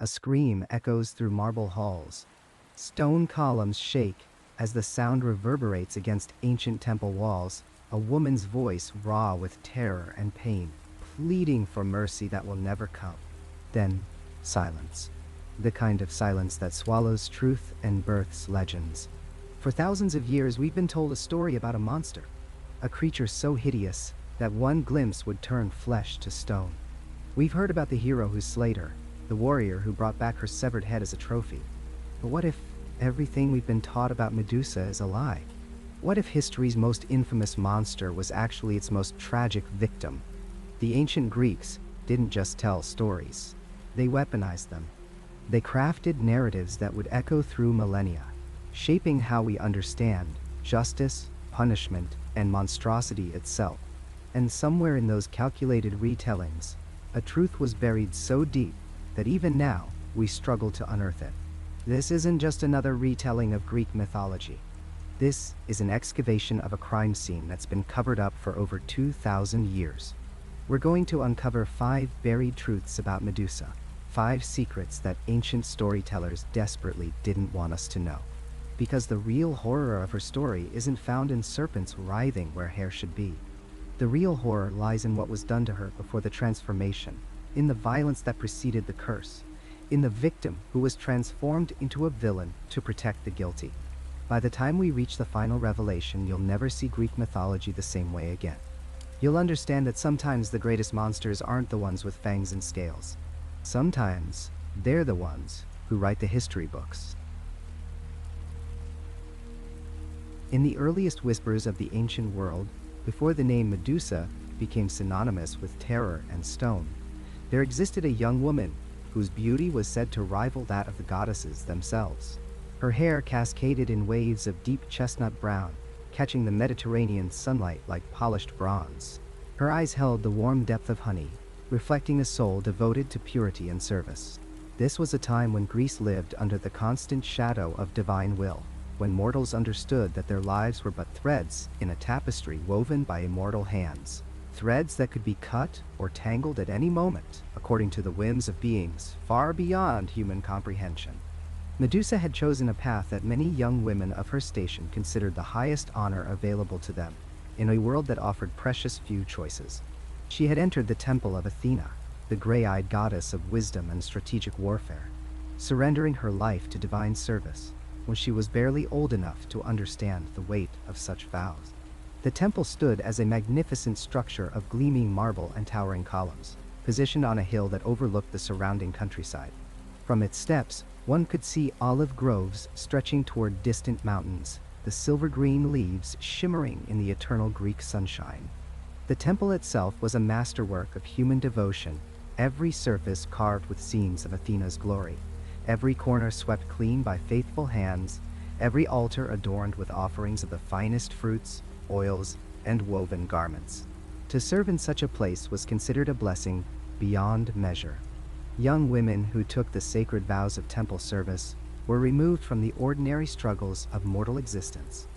A scream echoes through marble halls. Stone columns shake as the sound reverberates against ancient temple walls, a woman's voice raw with terror and pain, pleading for mercy that will never come. Then, silence. The kind of silence that swallows truth and births legends. For thousands of years, we've been told a story about a monster, a creature so hideous that one glimpse would turn flesh to stone. We've heard about the hero who slayed her, the warrior who brought back her severed head as a trophy. But what if everything we've been taught about Medusa is a lie? What if history's most infamous monster was actually its most tragic victim? The ancient Greeks didn't just tell stories. They weaponized them. They crafted narratives that would echo through millennia, shaping how we understand justice, punishment, and monstrosity itself. And somewhere in those calculated retellings, a truth was buried so deep that even now we struggle to unearth it. This isn't just another retelling of Greek mythology. This is an excavation of a crime scene that's been covered up for over 2,000 years. We're going to uncover 5 buried truths about Medusa, 5 secrets that ancient storytellers desperately didn't want us to know. Because the real horror of her story isn't found in serpents writhing where hair should be. The real horror lies in what was done to her before the transformation, in the violence that preceded the curse, in the victim who was transformed into a villain to protect the guilty. By the time we reach the final revelation, you'll never see Greek mythology the same way again. You'll understand that sometimes the greatest monsters aren't the ones with fangs and scales. Sometimes they're the ones who write the history books. In the earliest whispers of the ancient world, before the name Medusa became synonymous with terror and stone, there existed a young woman whose beauty was said to rival that of the goddesses themselves. Her hair cascaded in waves of deep chestnut brown, catching the Mediterranean sunlight like polished bronze. Her eyes held the warm depth of honey, reflecting a soul devoted to purity and service. This was a time when Greece lived under the constant shadow of divine will, when mortals understood that their lives were but threads in a tapestry woven by immortal hands. Threads that could be cut or tangled at any moment, according to the whims of beings far beyond human comprehension. Medusa had chosen a path that many young women of her station considered the highest honor available to them, in a world that offered precious few choices. She had entered the temple of Athena, the gray-eyed goddess of wisdom and strategic warfare, surrendering her life to divine service when she was barely old enough to understand the weight of such vows. The temple stood as a magnificent structure of gleaming marble and towering columns, positioned on a hill that overlooked the surrounding countryside. From its steps, one could see olive groves stretching toward distant mountains, the silver-green leaves shimmering in the eternal Greek sunshine. The temple itself was a masterwork of human devotion, every surface carved with scenes of Athena's glory, every corner swept clean by faithful hands, every altar adorned with offerings of the finest fruits, oils, and woven garments. To serve in such a place was considered a blessing beyond measure. Young women who took the sacred vows of temple service were removed from the ordinary struggles of mortal existence.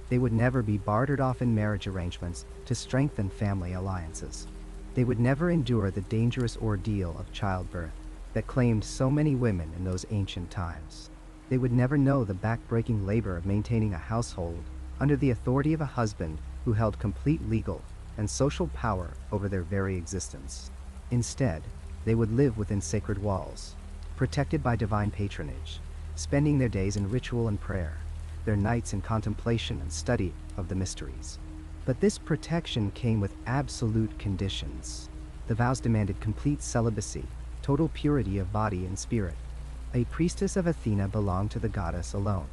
They would never be bartered off in marriage arrangements to strengthen family alliances. They would never endure the dangerous ordeal of childbirth that claimed so many women in those ancient times. They would never know the back-breaking labor of maintaining a household under the authority of a husband who held complete legal and social power over their very existence. Instead, they would live within sacred walls, protected by divine patronage, spending their days in ritual and prayer, their nights in contemplation and study of the mysteries. But this protection came with absolute conditions. The vows demanded complete celibacy, total purity of body and spirit. A priestess of Athena belonged to the goddess alone.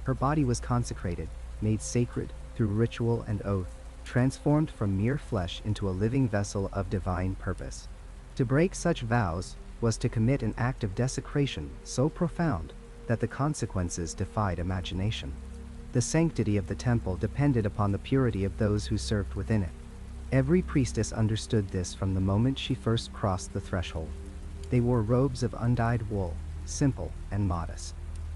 Her body was consecrated, made sacred through ritual and oath, transformed from mere flesh into a living vessel of divine purpose. To break such vows was to commit an act of desecration so profound that the consequences defied imagination. The sanctity of the temple depended upon the purity of those who served within it. Every priestess understood this from the moment she first crossed the threshold. They wore robes of undyed wool, simple and modest.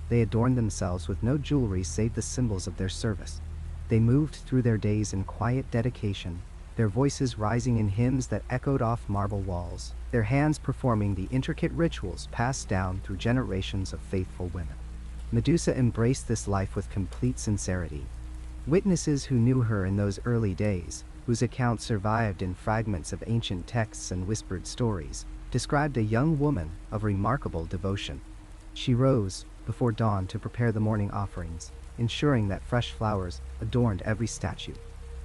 They adorned themselves with no jewelry save the symbols of their service. They moved through their days in quiet dedication, their voices rising in hymns that echoed off marble walls, their hands performing the intricate rituals passed down through generations of faithful women. Medusa embraced this life with complete sincerity. Witnesses who knew her in those early days, whose accounts survived in fragments of ancient texts and whispered stories, described a young woman of remarkable devotion. She rose before dawn to prepare the morning offerings, ensuring that fresh flowers adorned every statue,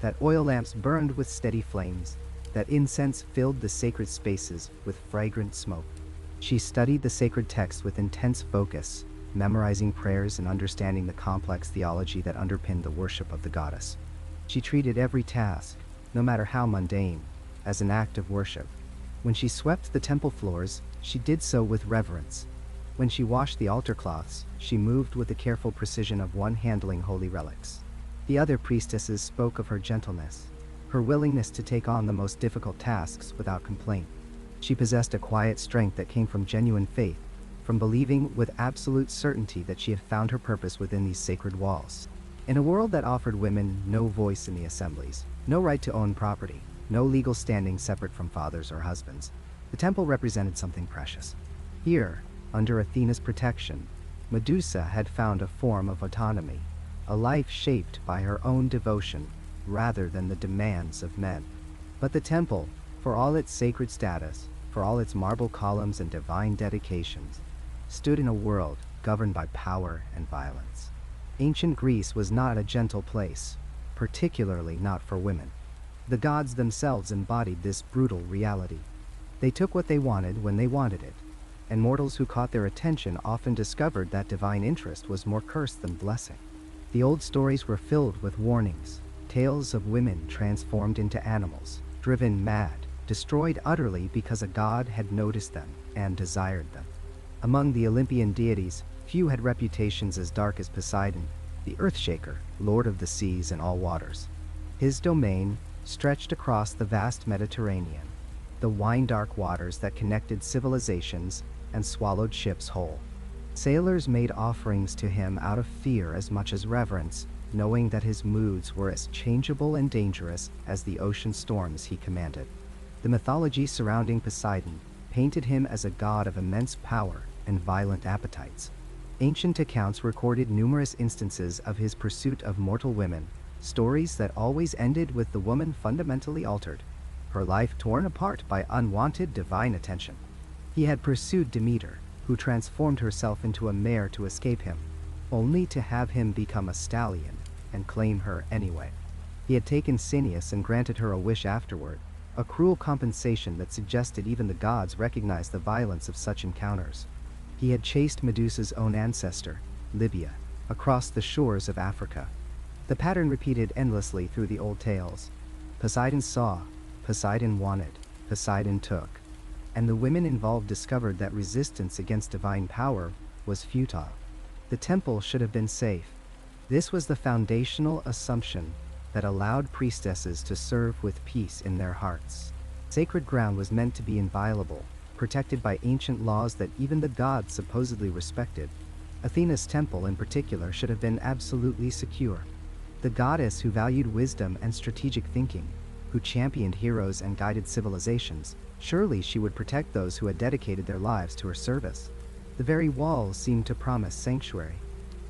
that oil lamps burned with steady flames, that incense filled the sacred spaces with fragrant smoke. She studied the sacred texts with intense focus, memorizing prayers and understanding the complex theology that underpinned the worship of the goddess. She treated every task, no matter how mundane, as an act of worship. When she swept the temple floors, she did so with reverence. When she washed the altar cloths, she moved with the careful precision of one handling holy relics. The other priestesses spoke of her gentleness, her willingness to take on the most difficult tasks without complaint. She possessed a quiet strength that came from genuine faith, from believing with absolute certainty that she had found her purpose within these sacred walls. In a world that offered women no voice in the assemblies, no right to own property, no legal standing separate from fathers or husbands, the temple represented something precious. Here, under Athena's protection, Medusa had found a form of autonomy, a life shaped by her own devotion rather than the demands of men. But the temple, for all its sacred status, for all its marble columns and divine dedications, stood in a world governed by power and violence. Ancient Greece was not a gentle place, particularly not for women. The gods themselves embodied this brutal reality. They took what they wanted when they wanted it, and mortals who caught their attention often discovered that divine interest was more curse than blessing. The old stories were filled with warnings, tales of women transformed into animals, driven mad, destroyed utterly because a god had noticed them and desired them. Among the Olympian deities, few had reputations as dark as Poseidon, the Earthshaker, lord of the seas and all waters. His domain stretched across the vast Mediterranean, the wine-dark waters that connected civilizations and swallowed ships whole. Sailors made offerings to him out of fear as much as reverence, knowing that his moods were as changeable and dangerous as the ocean storms he commanded. The mythology surrounding Poseidon painted him as a god of immense power and violent appetites. Ancient accounts recorded numerous instances of his pursuit of mortal women, stories that always ended with the woman fundamentally altered, her life torn apart by unwanted divine attention. He had pursued Demeter, who transformed herself into a mare to escape him, only to have him become a stallion and claim her anyway. He had taken Cineas and granted her a wish afterward, a cruel compensation that suggested even the gods recognized the violence of such encounters. He had chased Medusa's own ancestor, Libya, across the shores of Africa. The pattern repeated endlessly through the old tales. Poseidon saw, Poseidon wanted, Poseidon took. And the women involved discovered that resistance against divine power was futile. The temple should have been safe. This was the foundational assumption that allowed priestesses to serve with peace in their hearts. Sacred ground was meant to be inviolable, protected by ancient laws that even the gods supposedly respected. Athena's temple in particular should have been absolutely secure. The goddess who valued wisdom and strategic thinking, who championed heroes and guided civilizations, surely she would protect those who had dedicated their lives to her service. The very walls seemed to promise sanctuary.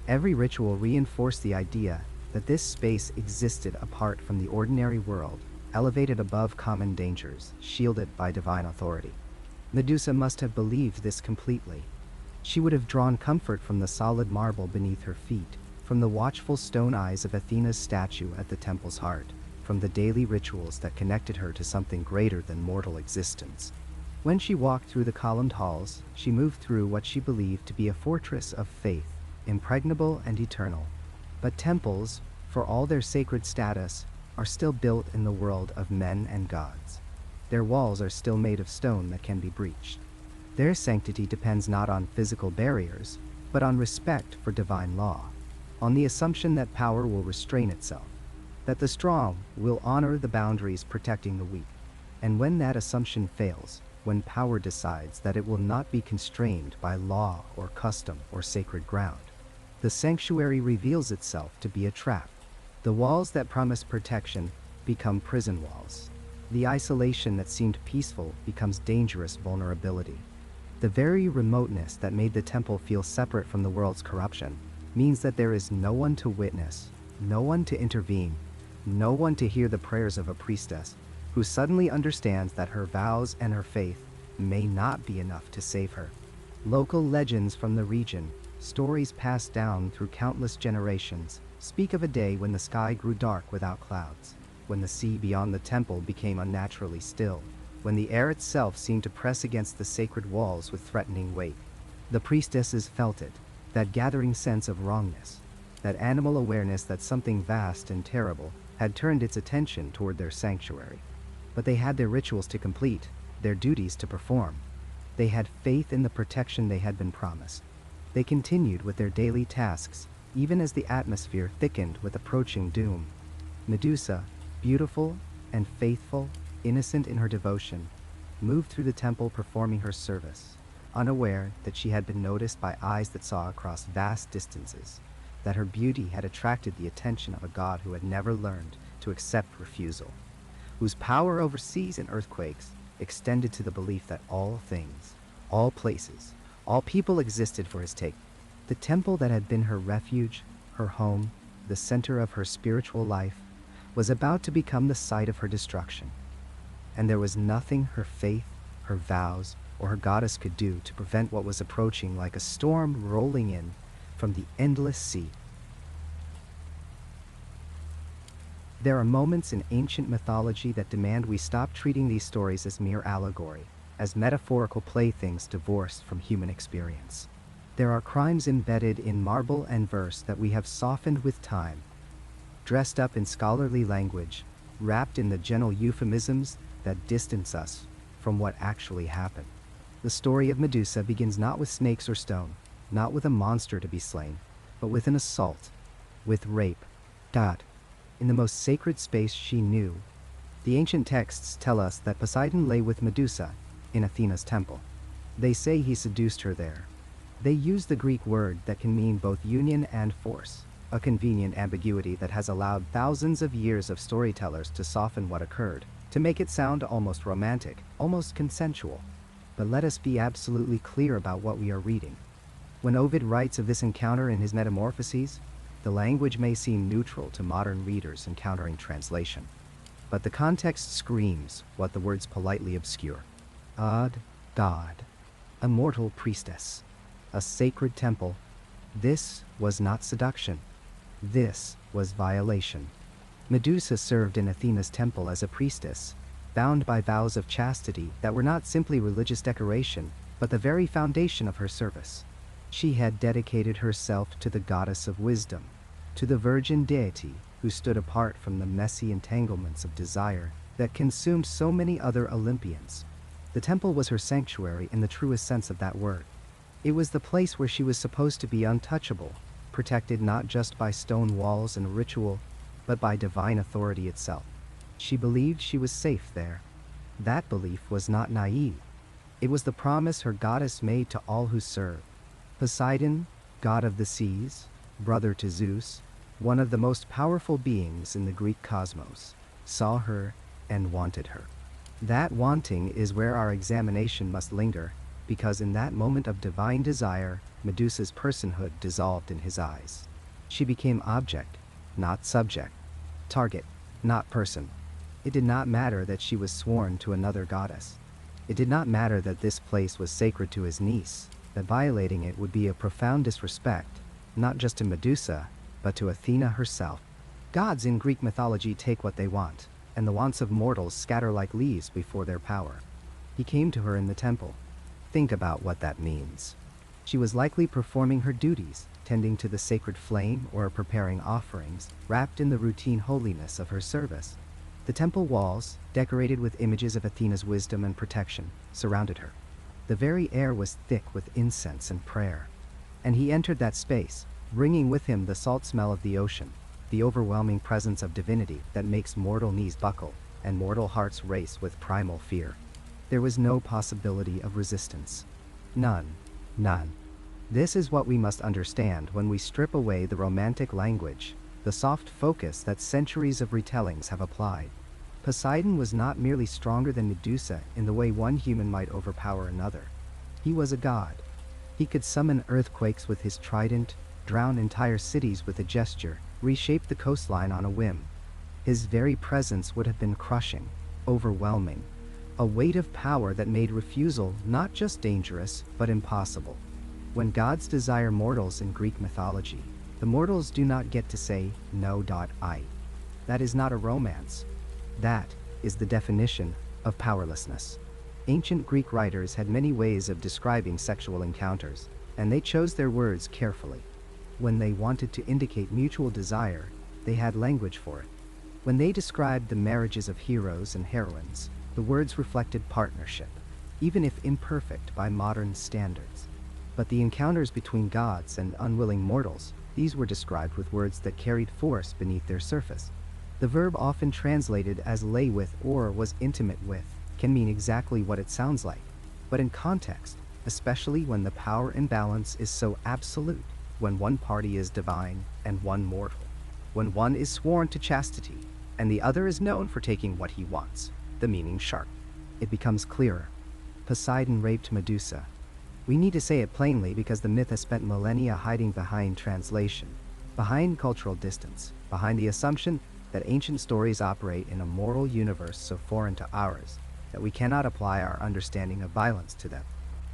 Every ritual reinforced the idea that this space existed apart from the ordinary world, elevated above common dangers, shielded by divine authority. Medusa must have believed this completely. She would have drawn comfort from the solid marble beneath her feet, from the watchful stone eyes of Athena's statue at the temple's heart, from the daily rituals that connected her to something greater than mortal existence. When she walked through the columned halls, she moved through what she believed to be a fortress of faith, impregnable and eternal. But temples, for all their sacred status, are still built in the world of men and gods. Their walls are still made of stone that can be breached. Their sanctity depends not on physical barriers, but on respect for divine law, on the assumption that power will restrain itself, that the strong will honor the boundaries protecting the weak. And when that assumption fails, when power decides that it will not be constrained by law or custom or sacred ground, the sanctuary reveals itself to be a trap. The walls that promise protection become prison walls. The isolation that seemed peaceful becomes dangerous vulnerability. The very remoteness that made the temple feel separate from the world's corruption means that there is no one to witness, no one to intervene, no one to hear the prayers of a priestess who suddenly understands that her vows and her faith may not be enough to save her. Local legends from the region, stories passed down through countless generations, speak of a day when the sky grew dark without clouds, when the sea beyond the temple became unnaturally still, when the air itself seemed to press against the sacred walls with threatening weight. The priestesses felt it, that gathering sense of wrongness, that animal awareness that something vast and terrible had turned its attention toward their sanctuary. But they had their rituals to complete, their duties to perform. They had faith in the protection they had been promised. They continued with their daily tasks, even as the atmosphere thickened with approaching doom. Medusa, beautiful and faithful, innocent in her devotion, moved through the temple performing her service, unaware that she had been noticed by eyes that saw across vast distances, that her beauty had attracted the attention of a god who had never learned to accept refusal, whose power over seas and earthquakes extended to the belief that all things, all places, all people existed for his take. The temple that had been her refuge, her home, the center of her spiritual life, was about to become the site of her destruction. And there was nothing her faith, her vows, or her goddess could do to prevent what was approaching like a storm rolling in from the endless sea. There are moments in ancient mythology that demand we stop treating these stories as mere allegory, as metaphorical playthings divorced from human experience. There are crimes embedded in marble and verse that we have softened with time, dressed up in scholarly language, wrapped in the gentle euphemisms that distance us from what actually happened. The story of Medusa begins not with snakes or stone, not with a monster to be slain, but with an assault, with rape. God, in the most sacred space she knew. The ancient texts tell us that Poseidon lay with Medusa in Athena's temple. They say he seduced her there. They use the Greek word that can mean both union and force, a convenient ambiguity that has allowed thousands of years of storytellers to soften what occurred, to make it sound almost romantic, almost consensual. But let us be absolutely clear about what we are reading. When Ovid writes of this encounter in his Metamorphoses, the language may seem neutral to modern readers encountering translation, but the context screams what the words politely obscure. Odd God, a mortal priestess, a sacred temple. This was not seduction. This was violation. Medusa served in Athena's temple as a priestess, bound by vows of chastity that were not simply religious decoration, but the very foundation of her service. She had dedicated herself to the goddess of wisdom, to the virgin deity who stood apart from the messy entanglements of desire that consumed so many other Olympians. The temple was her sanctuary in the truest sense of that word. It was the place where she was supposed to be untouchable, protected not just by stone walls and ritual, but by divine authority itself. She believed she was safe there. That belief was not naive. It was the promise her goddess made to all who served. Poseidon, god of the seas, brother to Zeus, one of the most powerful beings in the Greek cosmos, saw her and wanted her. That wanting is where our examination must linger, because in that moment of divine desire, Medusa's personhood dissolved in his eyes. She became object, not subject, target, not person. It did not matter that she was sworn to another goddess. It did not matter that this place was sacred to his niece, that violating it would be a profound disrespect, not just to Medusa, but to Athena herself. Gods in Greek mythology take what they want, and the wants of mortals scatter like leaves before their power. He came to her in the temple. Think about what that means. She was likely performing her duties, tending to the sacred flame or preparing offerings, wrapped in the routine holiness of her service. The temple walls, decorated with images of Athena's wisdom and protection, surrounded her. The very air was thick with incense and prayer. And he entered that space, bringing with him the salt smell of the ocean, the overwhelming presence of divinity that makes mortal knees buckle and mortal hearts race with primal fear. There was no possibility of resistance. None. None. This is what we must understand when we strip away the romantic language, the soft focus that centuries of retellings have applied. Poseidon was not merely stronger than Medusa in the way one human might overpower another. He was a god. He could summon earthquakes with his trident, drown entire cities with a gesture, reshape the coastline on a whim. His very presence would have been crushing, overwhelming, a weight of power that made refusal not just dangerous, but impossible. When gods desire mortals in Greek mythology, the mortals do not get to say, "No. I." That is not a romance. That is the definition of powerlessness. Ancient Greek writers had many ways of describing sexual encounters, and they chose their words carefully. When they wanted to indicate mutual desire, they had language for it. When they described the marriages of heroes and heroines, the words reflected partnership, even if imperfect by modern standards. But the encounters between gods and unwilling mortals, these were described with words that carried force beneath their surface. The verb often translated as lay with or was intimate with can mean exactly what it sounds like, but in context, especially when the power imbalance is so absolute, when one party is divine and one mortal, when one is sworn to chastity and the other is known for taking what he wants, the meaning sharp. It becomes clearer. Poseidon raped Medusa. We need to say it plainly because the myth has spent millennia hiding behind translation, behind cultural distance, behind the assumption that ancient stories operate in a moral universe so foreign to ours that we cannot apply our understanding of violence to them.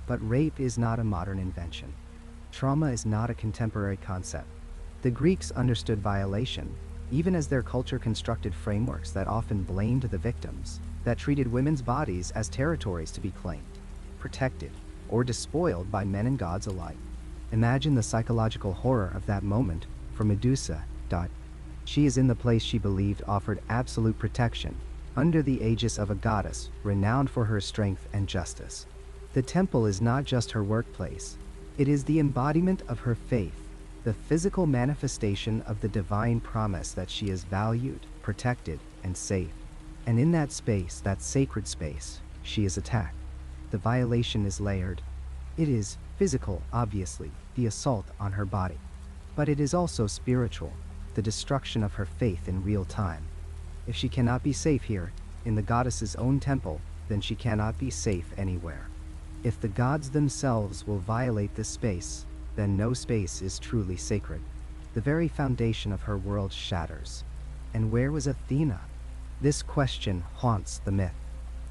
But rape is not a modern invention. Trauma is not a contemporary concept. The Greeks understood violation, even as their culture constructed frameworks that often blamed the victims, that treated women's bodies as territories to be claimed, protected, or despoiled by men and gods alike. Imagine the psychological horror of that moment for Medusa. She is in the place she believed offered absolute protection, under the aegis of a goddess renowned for her strength and justice. The temple is not just her workplace. It is the embodiment of her faith, the physical manifestation of the divine promise that she is valued, protected, and safe. And in that space, that sacred space, she is attacked. The violation is layered. It is physical, obviously, the assault on her body. But it is also spiritual, the destruction of her faith in real time. If she cannot be safe here, in the goddess's own temple, then she cannot be safe anywhere. If the gods themselves will violate this space, then no space is truly sacred. The very foundation of her world shatters. And where was Athena? This question haunts the myth.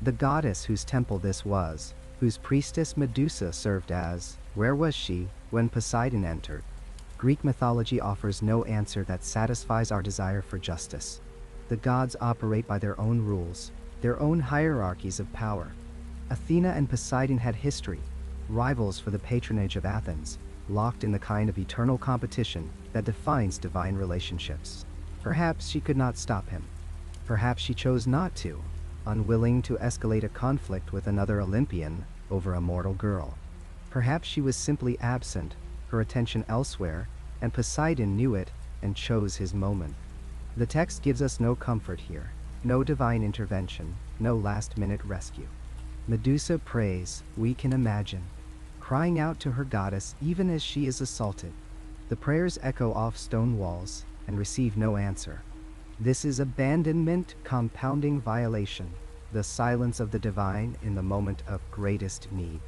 The goddess whose temple this was, whose priestess Medusa served as, where was she when Poseidon entered? Greek mythology offers no answer that satisfies our desire for justice. The gods operate by their own rules, their own hierarchies of power. Athena and Poseidon had history, rivals for the patronage of Athens, locked in the kind of eternal competition that defines divine relationships. Perhaps she could not stop him. Perhaps she chose not to, unwilling to escalate a conflict with another Olympian over a mortal girl. Perhaps she was simply absent, her attention elsewhere, and Poseidon knew it and chose his moment. The text gives us no comfort here, no divine intervention, no last-minute rescue. Medusa prays, we can imagine, crying out to her goddess even as she is assaulted. The prayers echo off stone walls and receive no answer. This is abandonment compounding violation, the silence of the divine in the moment of greatest need.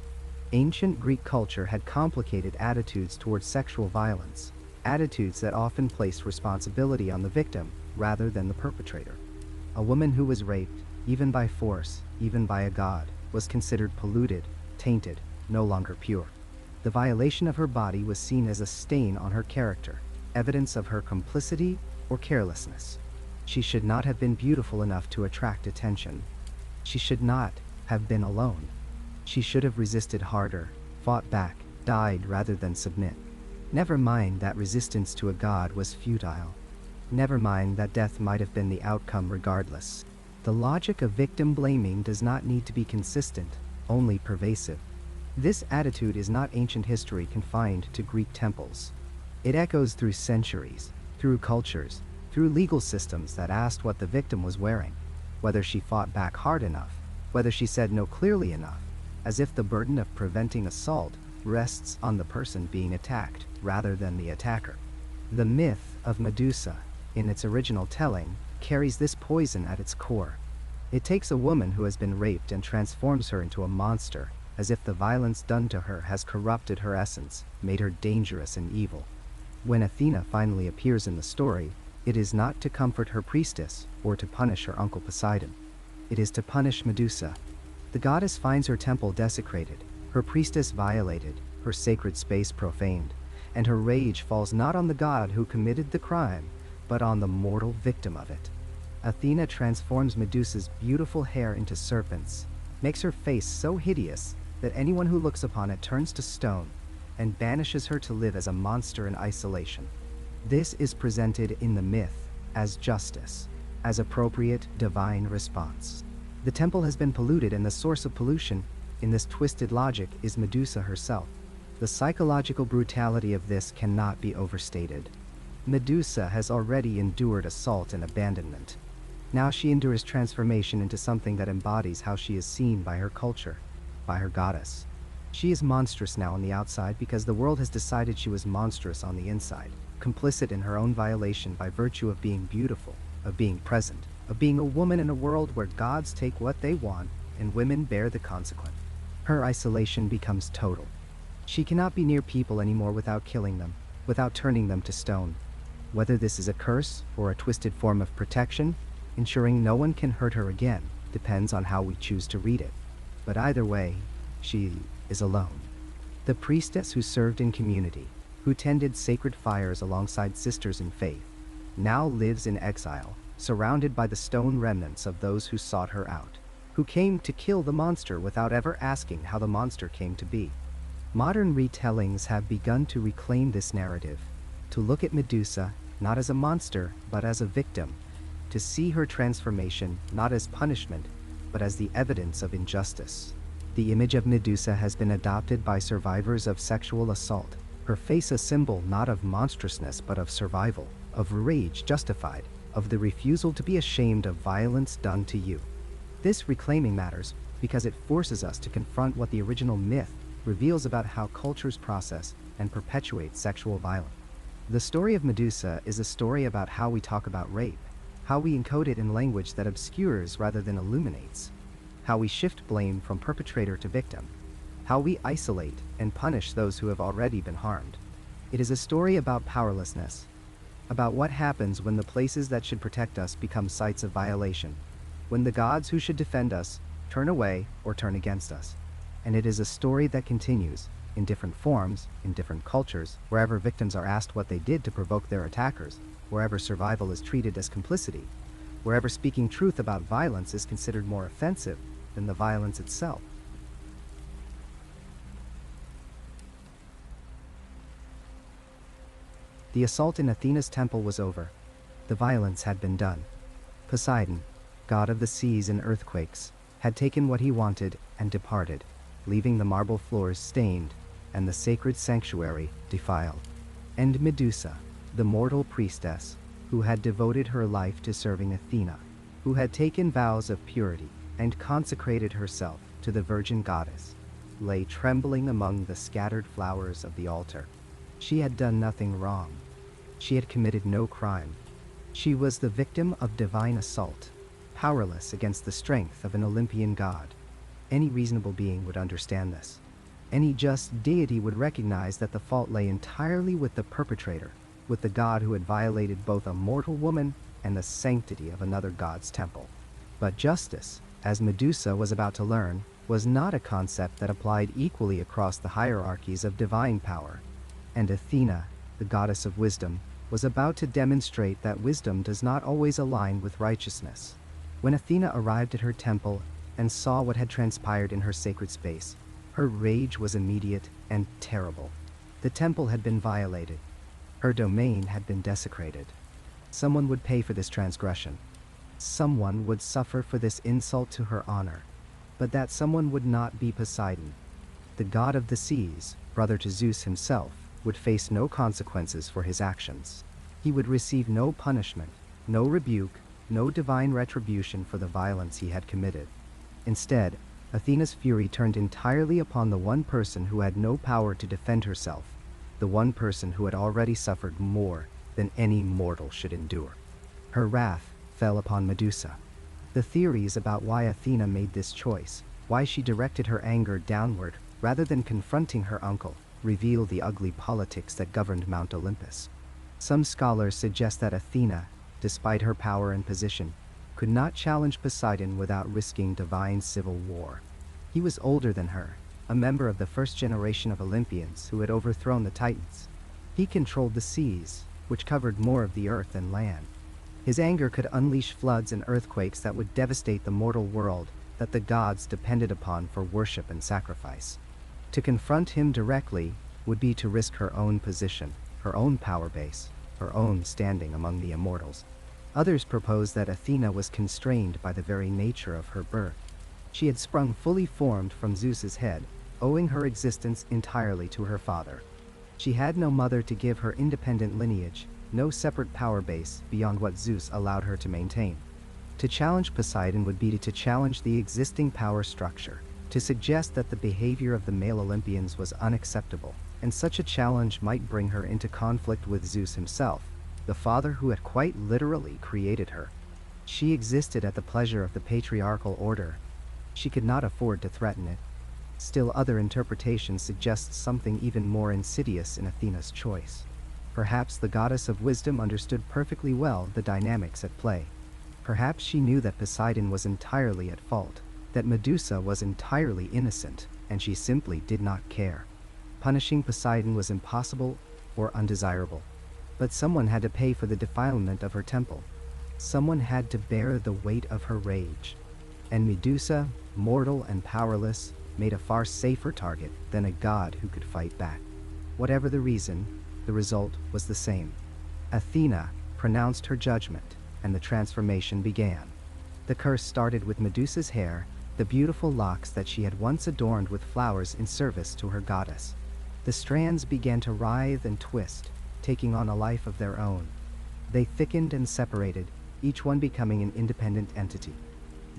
Ancient Greek culture had complicated attitudes towards sexual violence, attitudes that often placed responsibility on the victim rather than the perpetrator. A woman who was raped, even by force, even by a god, was considered polluted, tainted, no longer pure. The violation of her body was seen as a stain on her character, evidence of her complicity or carelessness. She should not have been beautiful enough to attract attention. She should not have been alone. She should have resisted harder, fought back, died rather than submit. Never mind that resistance to a god was futile. Never mind that death might have been the outcome regardless. The logic of victim blaming does not need to be consistent, only pervasive. This attitude is not ancient history confined to Greek temples. It echoes through centuries, through cultures, through legal systems that asked what the victim was wearing, whether she fought back hard enough, whether she said no clearly enough, as if the burden of preventing assault rests on the person being attacked rather than the attacker. The myth of Medusa, in its original telling, carries this poison at its core. It takes a woman who has been raped and transforms her into a monster, as if the violence done to her has corrupted her essence, made her dangerous and evil. When Athena finally appears in the story, it is not to comfort her priestess or to punish her uncle Poseidon. It is to punish Medusa. The goddess finds her temple desecrated, her priestess violated, her sacred space profaned, and her rage falls not on the god who committed the crime, but on the mortal victim of it. Athena transforms Medusa's beautiful hair into serpents, makes her face so hideous that anyone who looks upon it turns to stone, and banishes her to live as a monster in isolation. This is presented in the myth as justice, as appropriate divine response. The temple has been polluted, and the source of pollution, in this twisted logic, is Medusa herself. The psychological brutality of this cannot be overstated. Medusa has already endured assault and abandonment. Now she endures transformation into something that embodies how she is seen by her culture, by her goddess. She is monstrous now on the outside because the world has decided she was monstrous on the inside, complicit in her own violation by virtue of being beautiful, of being present, of being a woman in a world where gods take what they want and women bear the consequence. Her isolation becomes total. She cannot be near people anymore without killing them, without turning them to stone. Whether this is a curse or a twisted form of protection, ensuring no one can hurt her again, depends on how we choose to read it. But either way, she is alone. The priestess who served in community, who tended sacred fires alongside sisters in faith, now lives in exile, surrounded by the stone remnants of those who sought her out, who came to kill the monster without ever asking how the monster came to be. Modern retellings have begun to reclaim this narrative, to look at Medusa not as a monster but as a victim, to see her transformation not as punishment but as the evidence of injustice. The image of Medusa has been adopted by survivors of sexual assault, her face a symbol not of monstrousness but of survival, of rage justified, of the refusal to be ashamed of violence done to you. This reclaiming matters because it forces us to confront what the original myth reveals about how cultures process and perpetuate sexual violence. The story of Medusa is a story about how we talk about rape, how we encode it in language that obscures rather than illuminates, how we shift blame from perpetrator to victim, how we isolate and punish those who have already been harmed. It is a story about powerlessness, about what happens when the places that should protect us become sites of violation, when the gods who should defend us turn away or turn against us. And it is a story that continues, in different forms, in different cultures, wherever victims are asked what they did to provoke their attackers, wherever survival is treated as complicity, wherever speaking truth about violence is considered more offensive than the violence itself. The assault in Athena's temple was over. The violence had been done. Poseidon, god of the seas and earthquakes, had taken what he wanted and departed, leaving the marble floors stained and the sacred sanctuary defiled. And Medusa, the mortal priestess, who had devoted her life to serving Athena, who had taken vows of purity and consecrated herself to the virgin goddess, lay trembling among the scattered flowers of the altar. She had done nothing wrong. She had committed no crime. She was the victim of divine assault, powerless against the strength of an Olympian god. Any reasonable being would understand this. Any just deity would recognize that the fault lay entirely with the perpetrator, with the god who had violated both a mortal woman and the sanctity of another god's temple. But justice, as Medusa was about to learn, was not a concept that applied equally across the hierarchies of divine power. And Athena, the goddess of wisdom, was about to demonstrate that wisdom does not always align with righteousness. When Athena arrived at her temple and saw what had transpired in her sacred space, her rage was immediate and terrible. The temple had been violated. Her domain had been desecrated. Someone would pay for this transgression. Someone would suffer for this insult to her honor. But that someone would not be Poseidon. The god of the seas, brother to Zeus himself, would face no consequences for his actions. He would receive no punishment, no rebuke, no divine retribution for the violence he had committed. Instead, Athena's fury turned entirely upon the one person who had no power to defend herself, the one person who had already suffered more than any mortal should endure. Her wrath fell upon Medusa. The theories about why Athena made this choice, why she directed her anger downward rather than confronting her uncle, reveal the ugly politics that governed Mount Olympus. Some scholars suggest that Athena, despite her power and position, could not challenge Poseidon without risking divine civil war. He was older than her, a member of the first generation of Olympians who had overthrown the Titans. He controlled the seas, which covered more of the earth than land. His anger could unleash floods and earthquakes that would devastate the mortal world that the gods depended upon for worship and sacrifice. To confront him directly would be to risk her own position, her own power base, her own standing among the immortals. Others propose that Athena was constrained by the very nature of her birth. She had sprung fully formed from Zeus's head, owing her existence entirely to her father. She had no mother to give her independent lineage, no separate power base beyond what Zeus allowed her to maintain. To challenge Poseidon would be to challenge the existing power structure, to suggest that the behavior of the male Olympians was unacceptable, and such a challenge might bring her into conflict with Zeus himself, the father who had quite literally created her. She existed at the pleasure of the patriarchal order. She could not afford to threaten it. Still, other interpretations suggest something even more insidious in Athena's choice. Perhaps the goddess of wisdom understood perfectly well the dynamics at play. Perhaps she knew that Poseidon was entirely at fault, that Medusa was entirely innocent, and she simply did not care. Punishing Poseidon was impossible or undesirable. But someone had to pay for the defilement of her temple. Someone had to bear the weight of her rage. And Medusa, mortal and powerless, made a far safer target than a god who could fight back. Whatever the reason, the result was the same. Athena pronounced her judgment, and the transformation began. The curse started with Medusa's hair, the beautiful locks that she had once adorned with flowers in service to her goddess. The strands began to writhe and twist, taking on a life of their own. They thickened and separated, each one becoming an independent entity.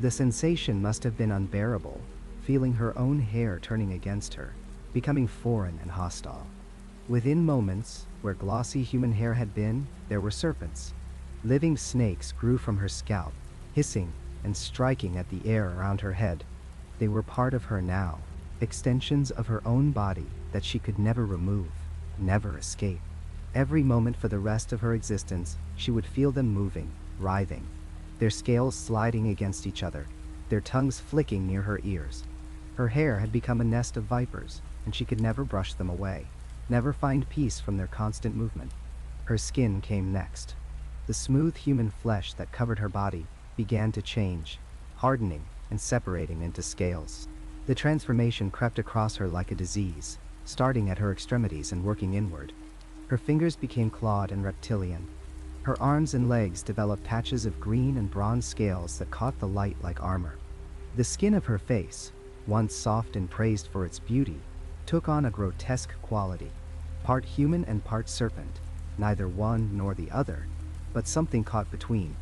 The sensation must have been unbearable, feeling her own hair turning against her, becoming foreign and hostile. Within moments, where glossy human hair had been, there were serpents. Living snakes grew from her scalp, hissing and striking at the air around her head. They were part of her now, extensions of her own body that she could never remove, never escape. Every moment for the rest of her existence, she would feel them moving, writhing, their scales sliding against each other, their tongues flicking near her ears. Her hair had become a nest of vipers, and she could never brush them away, never find peace from their constant movement. Her skin came next. The smooth human flesh that covered her body began to change, hardening and separating into scales. The transformation crept across her like a disease, starting at her extremities and working inward. Her fingers became clawed and reptilian. Her arms and legs developed patches of green and bronze scales that caught the light like armor. The skin of her face, once soft and praised for its beauty, took on a grotesque quality, part human and part serpent, neither one nor the other, but something caught between.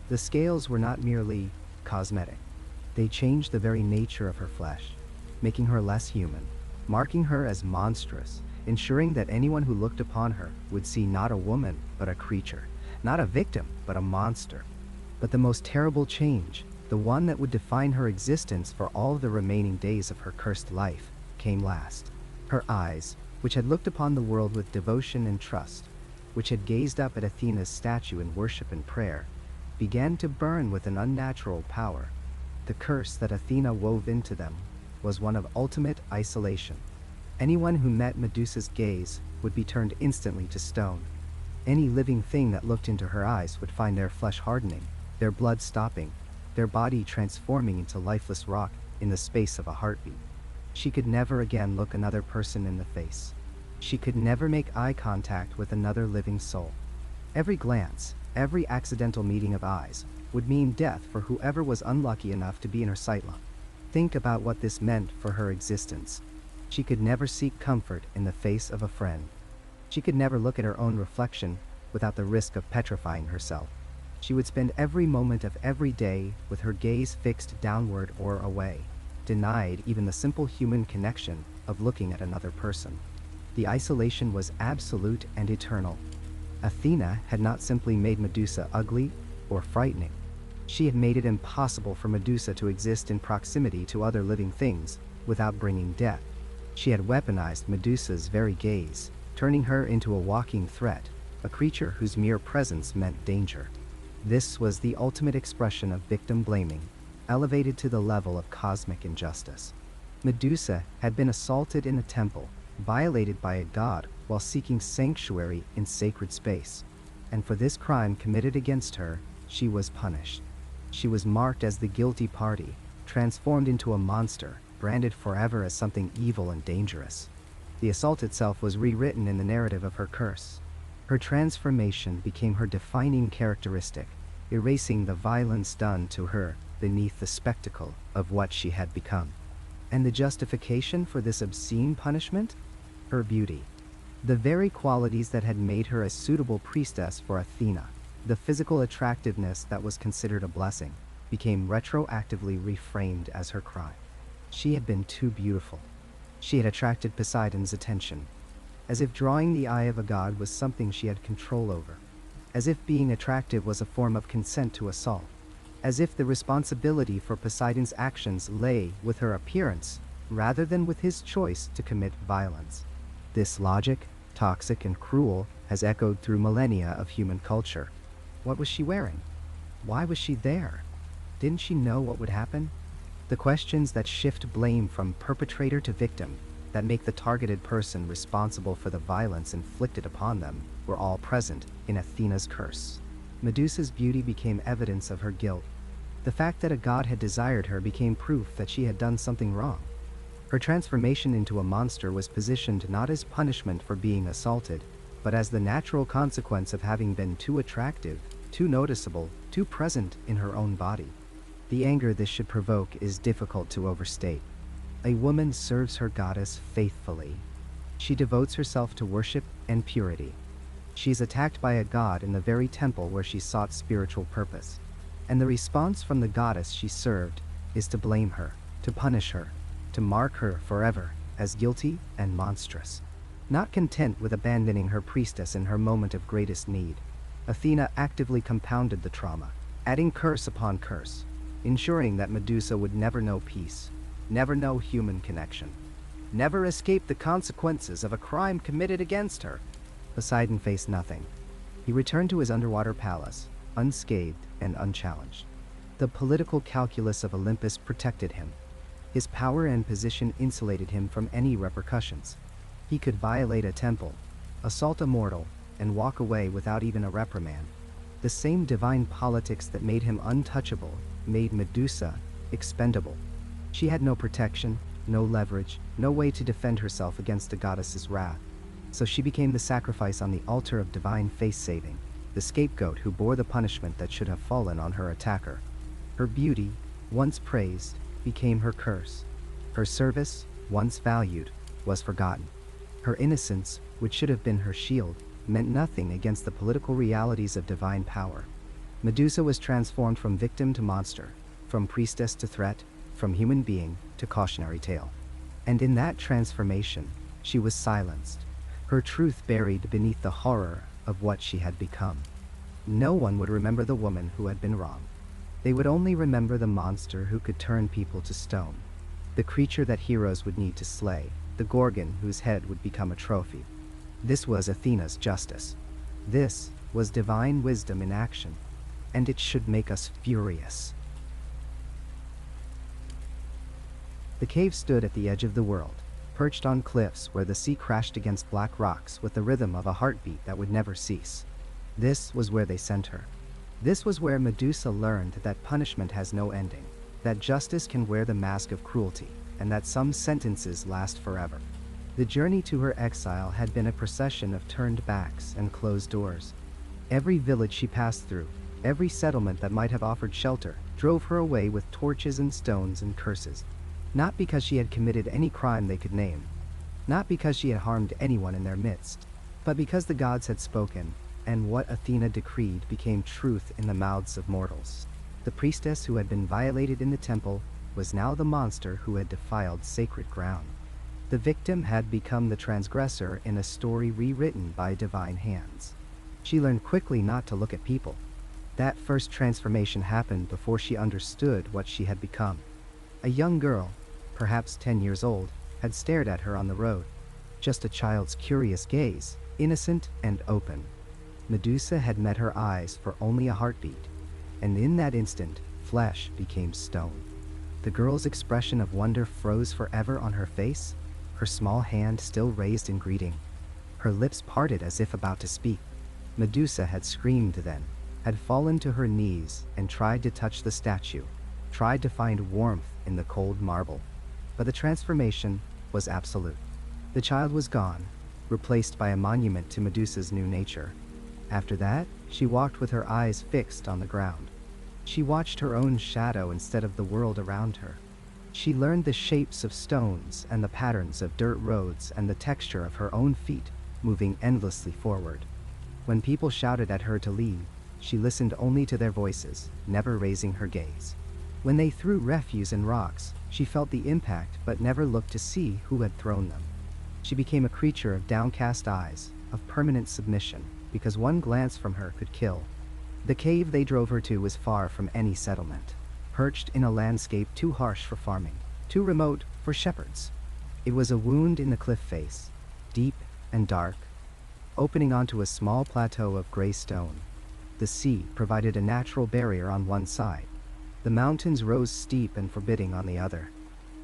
The scales were not merely cosmetic. They changed the very nature of her flesh, making her less human, marking her as monstrous, ensuring that anyone who looked upon her would see not a woman, but a creature, not a victim, but a monster. But the most terrible change, the one that would define her existence for all the remaining days of her cursed life, came last. Her eyes, which had looked upon the world with devotion and trust, which had gazed up at Athena's statue in worship and prayer, began to burn with an unnatural power. The curse that Athena wove into them was one of ultimate isolation. Anyone who met Medusa's gaze would be turned instantly to stone. Any living thing that looked into her eyes would find their flesh hardening, their blood stopping, their body transforming into lifeless rock in the space of a heartbeat. She could never again look another person in the face. She could never make eye contact with another living soul. Every glance, every accidental meeting of eyes, would mean death for whoever was unlucky enough to be in her sightline. Think about what this meant for her existence. She could never seek comfort in the face of a friend. She could never look at her own reflection without the risk of petrifying herself. She would spend every moment of every day with her gaze fixed downward or away, denied even the simple human connection of looking at another person. The isolation was absolute and eternal. Athena had not simply made Medusa ugly or frightening. She had made it impossible for Medusa to exist in proximity to other living things without bringing death. She had weaponized Medusa's very gaze, turning her into a walking threat, a creature whose mere presence meant danger. This was the ultimate expression of victim blaming, elevated to the level of cosmic injustice. Medusa had been assaulted in a temple, violated by a god while seeking sanctuary in sacred space. And for this crime committed against her, she was punished. She was marked as the guilty party, transformed into a monster, branded forever as something evil and dangerous. The assault itself was rewritten in the narrative of her curse. Her transformation became her defining characteristic, erasing the violence done to her beneath the spectacle of what she had become. And the justification for this obscene punishment? Her beauty. The very qualities that had made her a suitable priestess for Athena, the physical attractiveness that was considered a blessing, became retroactively reframed as her crime. She had been too beautiful. She had attracted Poseidon's attention, as if drawing the eye of a god was something she had control over, as if being attractive was a form of consent to assault, as if the responsibility for Poseidon's actions lay with her appearance rather than with his choice to commit violence. This logic, toxic and cruel, has echoed through millennia of human culture. What was she wearing? Why was she there? Didn't she know what would happen? The questions that shift blame from perpetrator to victim, that make the targeted person responsible for the violence inflicted upon them, were all present in Athena's curse. Medusa's beauty became evidence of her guilt. The fact that a god had desired her became proof that she had done something wrong. Her transformation into a monster was positioned not as punishment for being assaulted, but as the natural consequence of having been too attractive, too noticeable, too present in her own body. The anger this should provoke is difficult to overstate. A woman serves her goddess faithfully. She devotes herself to worship and purity. She is attacked by a god in the very temple where she sought spiritual purpose. And the response from the goddess she served is to blame her, to punish her, to mark her forever as guilty and monstrous. Not content with abandoning her priestess in her moment of greatest need, Athena actively compounded the trauma, adding curse upon curse, ensuring that Medusa would never know peace, never know human connection, never escape the consequences of a crime committed against her. Poseidon faced nothing. He returned to his underwater palace, unscathed and unchallenged. The political calculus of Olympus protected him. His power and position insulated him from any repercussions. He could violate a temple, assault a mortal, and walk away without even a reprimand. The same divine politics that made him untouchable made Medusa expendable. She had no protection, no leverage, no way to defend herself against the goddess's wrath. So she became the sacrifice on the altar of divine face-saving, the scapegoat who bore the punishment that should have fallen on her attacker. Her beauty, once praised, became her curse. Her service, once valued, was forgotten. Her innocence, which should have been her shield, meant nothing against the political realities of divine power. Medusa was transformed from victim to monster, from priestess to threat, from human being to cautionary tale. And in that transformation, she was silenced, her truth buried beneath the horror of what she had become. No one would remember the woman who had been wrong. They would only remember the monster who could turn people to stone, the creature that heroes would need to slay, the Gorgon whose head would become a trophy. This was Athena's justice. This was divine wisdom in action, and it should make us furious. The cave stood at the edge of the world, perched on cliffs where the sea crashed against black rocks with the rhythm of a heartbeat that would never cease. This was where they sent her. This was where Medusa learned that punishment has no ending, that justice can wear the mask of cruelty, and that some sentences last forever. The journey to her exile had been a procession of turned backs and closed doors. Every village she passed through, every settlement that might have offered shelter, drove her away with torches and stones and curses. Not because she had committed any crime they could name, not because she had harmed anyone in their midst, but because the gods had spoken, and what Athena decreed became truth in the mouths of mortals. The priestess who had been violated in the temple was now the monster who had defiled sacred ground. The victim had become the transgressor in a story rewritten by divine hands. She learned quickly not to look at people, That first transformation happened before she understood what she had become. A young girl, perhaps 10 years old, had stared at her on the road. Just a child's curious gaze, innocent and open. Medusa had met her eyes for only a heartbeat, and in that instant, flesh became stone. The girl's expression of wonder froze forever on her face, her small hand still raised in greeting. Her lips parted as if about to speak. Medusa had screamed then, had fallen to her knees and tried to touch the statue, tried to find warmth in the cold marble. But the transformation was absolute. The child was gone, replaced by a monument to Medusa's new nature. After that, she walked with her eyes fixed on the ground. She watched her own shadow instead of the world around her. She learned the shapes of stones and the patterns of dirt roads and the texture of her own feet, moving endlessly forward. When people shouted at her to leave, she listened only to their voices, never raising her gaze. When they threw refuse and rocks, she felt the impact but never looked to see who had thrown them. She became a creature of downcast eyes, of permanent submission, because one glance from her could kill. The cave they drove her to was far from any settlement, perched in a landscape too harsh for farming, too remote for shepherds. It was a wound in the cliff face, deep and dark, opening onto a small plateau of gray stone. The sea provided a natural barrier on one side. The mountains rose steep and forbidding on the other.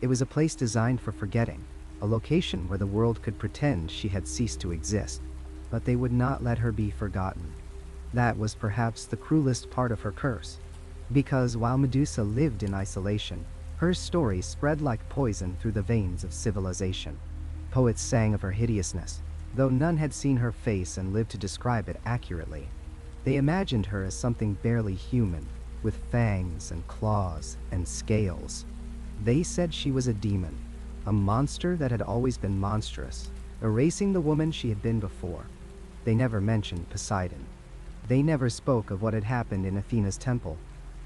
It was a place designed for forgetting, a location where the world could pretend she had ceased to exist, but they would not let her be forgotten. That was perhaps the cruelest part of her curse, because while Medusa lived in isolation, her story spread like poison through the veins of civilization. Poets sang of her hideousness, though none had seen her face and lived to describe it accurately. They imagined her as something barely human, with fangs and claws and scales. They said she was a demon, a monster that had always been monstrous, erasing the woman she had been before. They never mentioned Poseidon. They never spoke of what had happened in Athena's temple.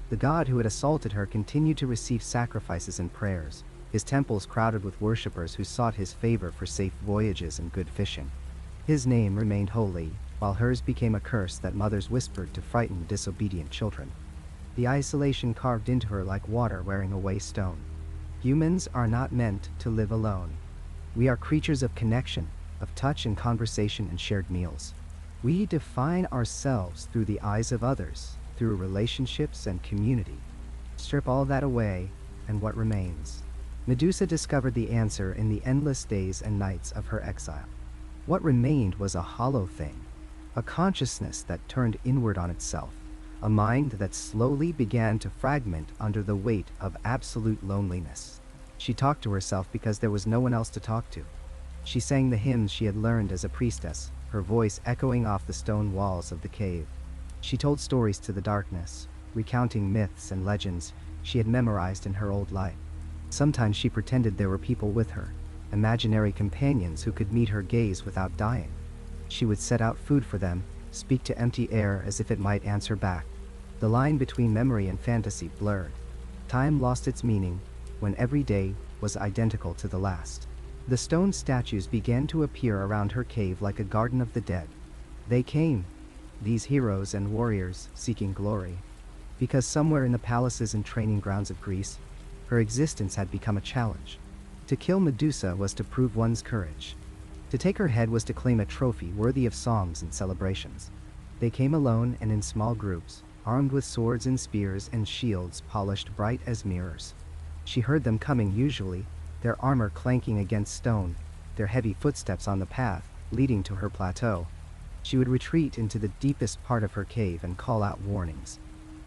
The god who had assaulted her continued to receive sacrifices and prayers, his temples crowded with worshippers who sought his favor for safe voyages and good fishing. His name remained holy, while hers became a curse that mothers whispered to frighten disobedient children. The isolation carved into her like water wearing away stone. Humans are not meant to live alone. We are creatures of connection, of touch and conversation and shared meals. We define ourselves through the eyes of others, through relationships and community. Strip all that away, and what remains? Medusa discovered the answer in the endless days and nights of her exile. What remained was a hollow thing, a consciousness that turned inward on itself, a mind that slowly began to fragment under the weight of absolute loneliness. She talked to herself because there was no one else to talk to. She sang the hymns she had learned as a priestess, her voice echoing off the stone walls of the cave. She told stories to the darkness, recounting myths and legends she had memorized in her old life. Sometimes she pretended there were people with her, imaginary companions who could meet her gaze without dying. She would set out food for them, speak to empty air as if it might answer back. The line between memory and fantasy blurred. Time lost its meaning when every day was identical to the last. The stone statues began to appear around her cave like a garden of the dead. They came, these heroes and warriors seeking glory, because somewhere in the palaces and training grounds of Greece, her existence had become a challenge. To kill Medusa was to prove one's courage. To take her head was to claim a trophy worthy of songs and celebrations. They came alone and in small groups, armed with swords and spears and shields polished bright as mirrors. She heard them coming usually, their armor clanking against stone, their heavy footsteps on the path leading to her plateau. She would retreat into the deepest part of her cave and call out warnings.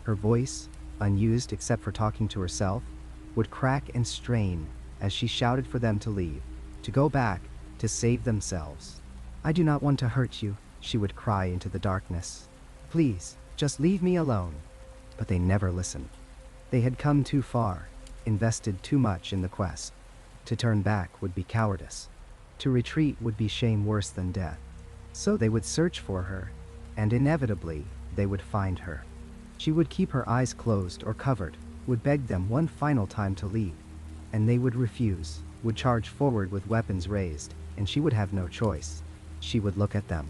Her voice, unused except for talking to herself, would crack and strain as she shouted for them to leave, to go back, to save themselves. "I do not want to hurt you," she would cry into the darkness. "Please, just leave me alone." But they never listened. They had come too far, invested too much in the quest. To turn back would be cowardice. To retreat would be shame worse than death. So they would search for her, and inevitably, they would find her. She would keep her eyes closed or covered, would beg them one final time to leave, and they would refuse, would charge forward with weapons raised, and she would have no choice. She would look at them.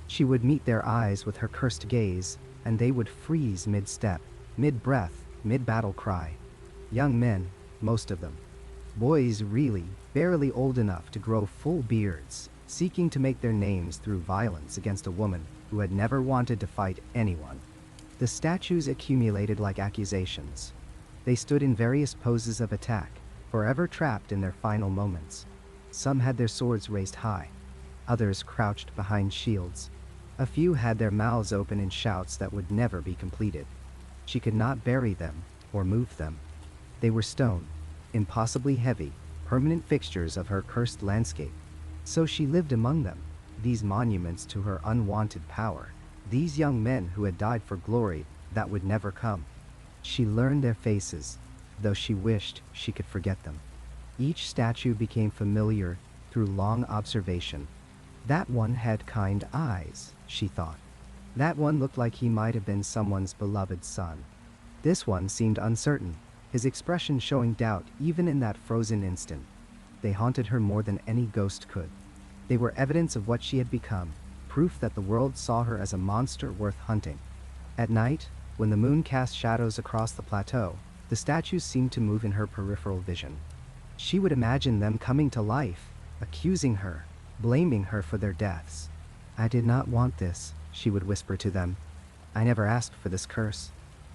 She would meet their eyes with her cursed gaze, and they would freeze mid-step, mid-breath, mid-battle cry. Young men, most of them. Boys really, barely old enough to grow full beards, seeking to make their names through violence against a woman who had never wanted to fight anyone. The statues accumulated like accusations. They stood in various poses of attack, forever trapped in their final moments. Some had their swords raised high. Others crouched behind shields. A few had their mouths open in shouts that would never be completed. She could not bury them or move them. They were stone, impossibly heavy, permanent fixtures of her cursed landscape. So she lived among them, these monuments to her unwanted power, these young men who had died for glory that would never come. She learned their faces, though she wished she could forget them. Each statue became familiar through long observation. That one had kind eyes, she thought. That one looked like he might have been someone's beloved son. This one seemed uncertain, his expression showing doubt even in that frozen instant. They haunted her more than any ghost could. They were evidence of what she had become, proof that the world saw her as a monster worth hunting. At night, when the moon cast shadows across the plateau, the statues seemed to move in her peripheral vision. She would imagine them coming to life, accusing her, blaming her for their deaths. "I did not want this," she would whisper to them. "I never asked for this curse."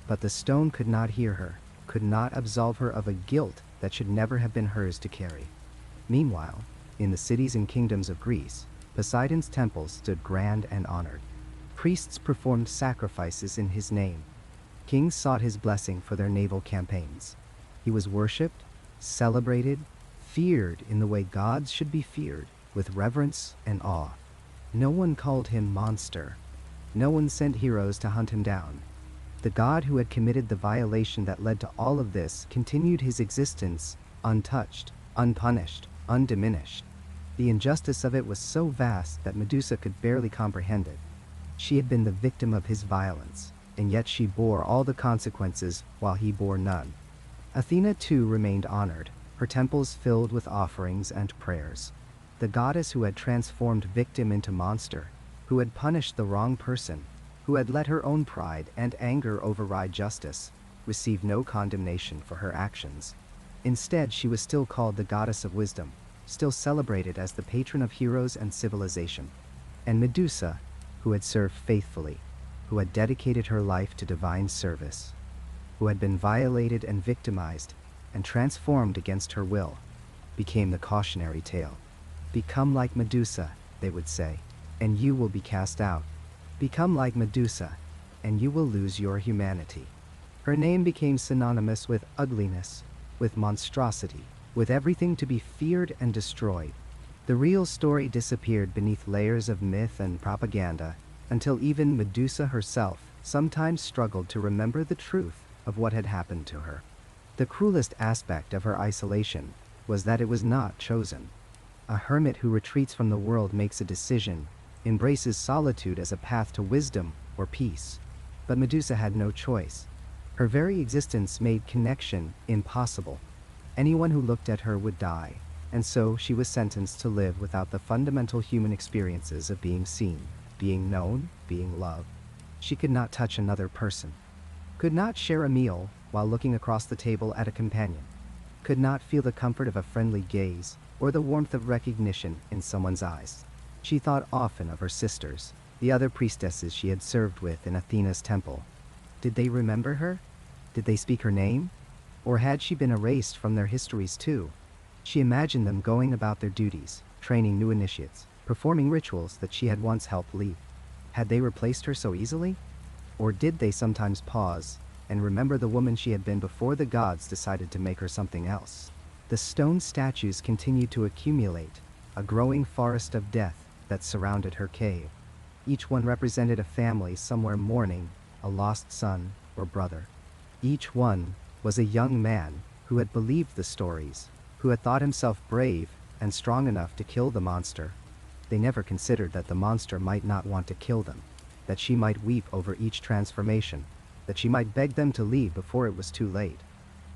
But the stone could not hear her, could not absolve her of a guilt that should never have been hers to carry. Meanwhile, in the cities and kingdoms of Greece, Poseidon's temples stood grand and honored. Priests performed sacrifices in his name. Kings sought his blessing for their naval campaigns. He was worshipped, celebrated, feared in the way gods should be feared, with reverence and awe. No one called him monster. No one sent heroes to hunt him down. The god who had committed the violation that led to all of this continued his existence untouched, unpunished, undiminished. The injustice of it was so vast that Medusa could barely comprehend it. She had been the victim of his violence, and yet she bore all the consequences while he bore none. Athena too remained honored, her temples filled with offerings and prayers. The goddess who had transformed victim into monster, who had punished the wrong person, who had let her own pride and anger override justice, received no condemnation for her actions. Instead, she was still called the goddess of wisdom, still celebrated as the patron of heroes and civilization. And Medusa, who had served faithfully, who had dedicated her life to divine service, who had been violated and victimized and transformed against her will, became the cautionary tale. "Become like Medusa," they would say, "and you will be cast out. Become like Medusa, and you will lose your humanity." Her name became synonymous with ugliness, with monstrosity, with everything to be feared and destroyed. The real story disappeared beneath layers of myth and propaganda, until even Medusa herself sometimes struggled to remember the truth of what had happened to her. The cruelest aspect of her isolation was that it was not chosen. A hermit who retreats from the world makes a decision, embraces solitude as a path to wisdom or peace. But Medusa had no choice. Her very existence made connection impossible. Anyone who looked at her would die, and so she was sentenced to live without the fundamental human experiences of being seen, being known, being loved. She could not touch another person, could not share a meal while looking across the table at a companion, could not feel the comfort of a friendly gaze or the warmth of recognition in someone's eyes. She thought often of her sisters, the other priestesses she had served with in Athena's temple. Did they remember her? Did they speak her name? Or had she been erased from their histories too? She imagined them going about their duties, training new initiates, performing rituals that she had once helped lead. Had they replaced her so easily? Or did they sometimes pause and remember the woman she had been before the gods decided to make her something else? The stone statues continued to accumulate, a growing forest of death that surrounded her cave. Each one represented a family somewhere mourning a lost son or brother. Each one was a young man who had believed the stories, who had thought himself brave and strong enough to kill the monster. They never considered that the monster might not want to kill them, that she might weep over each transformation, that she might beg them to leave before it was too late.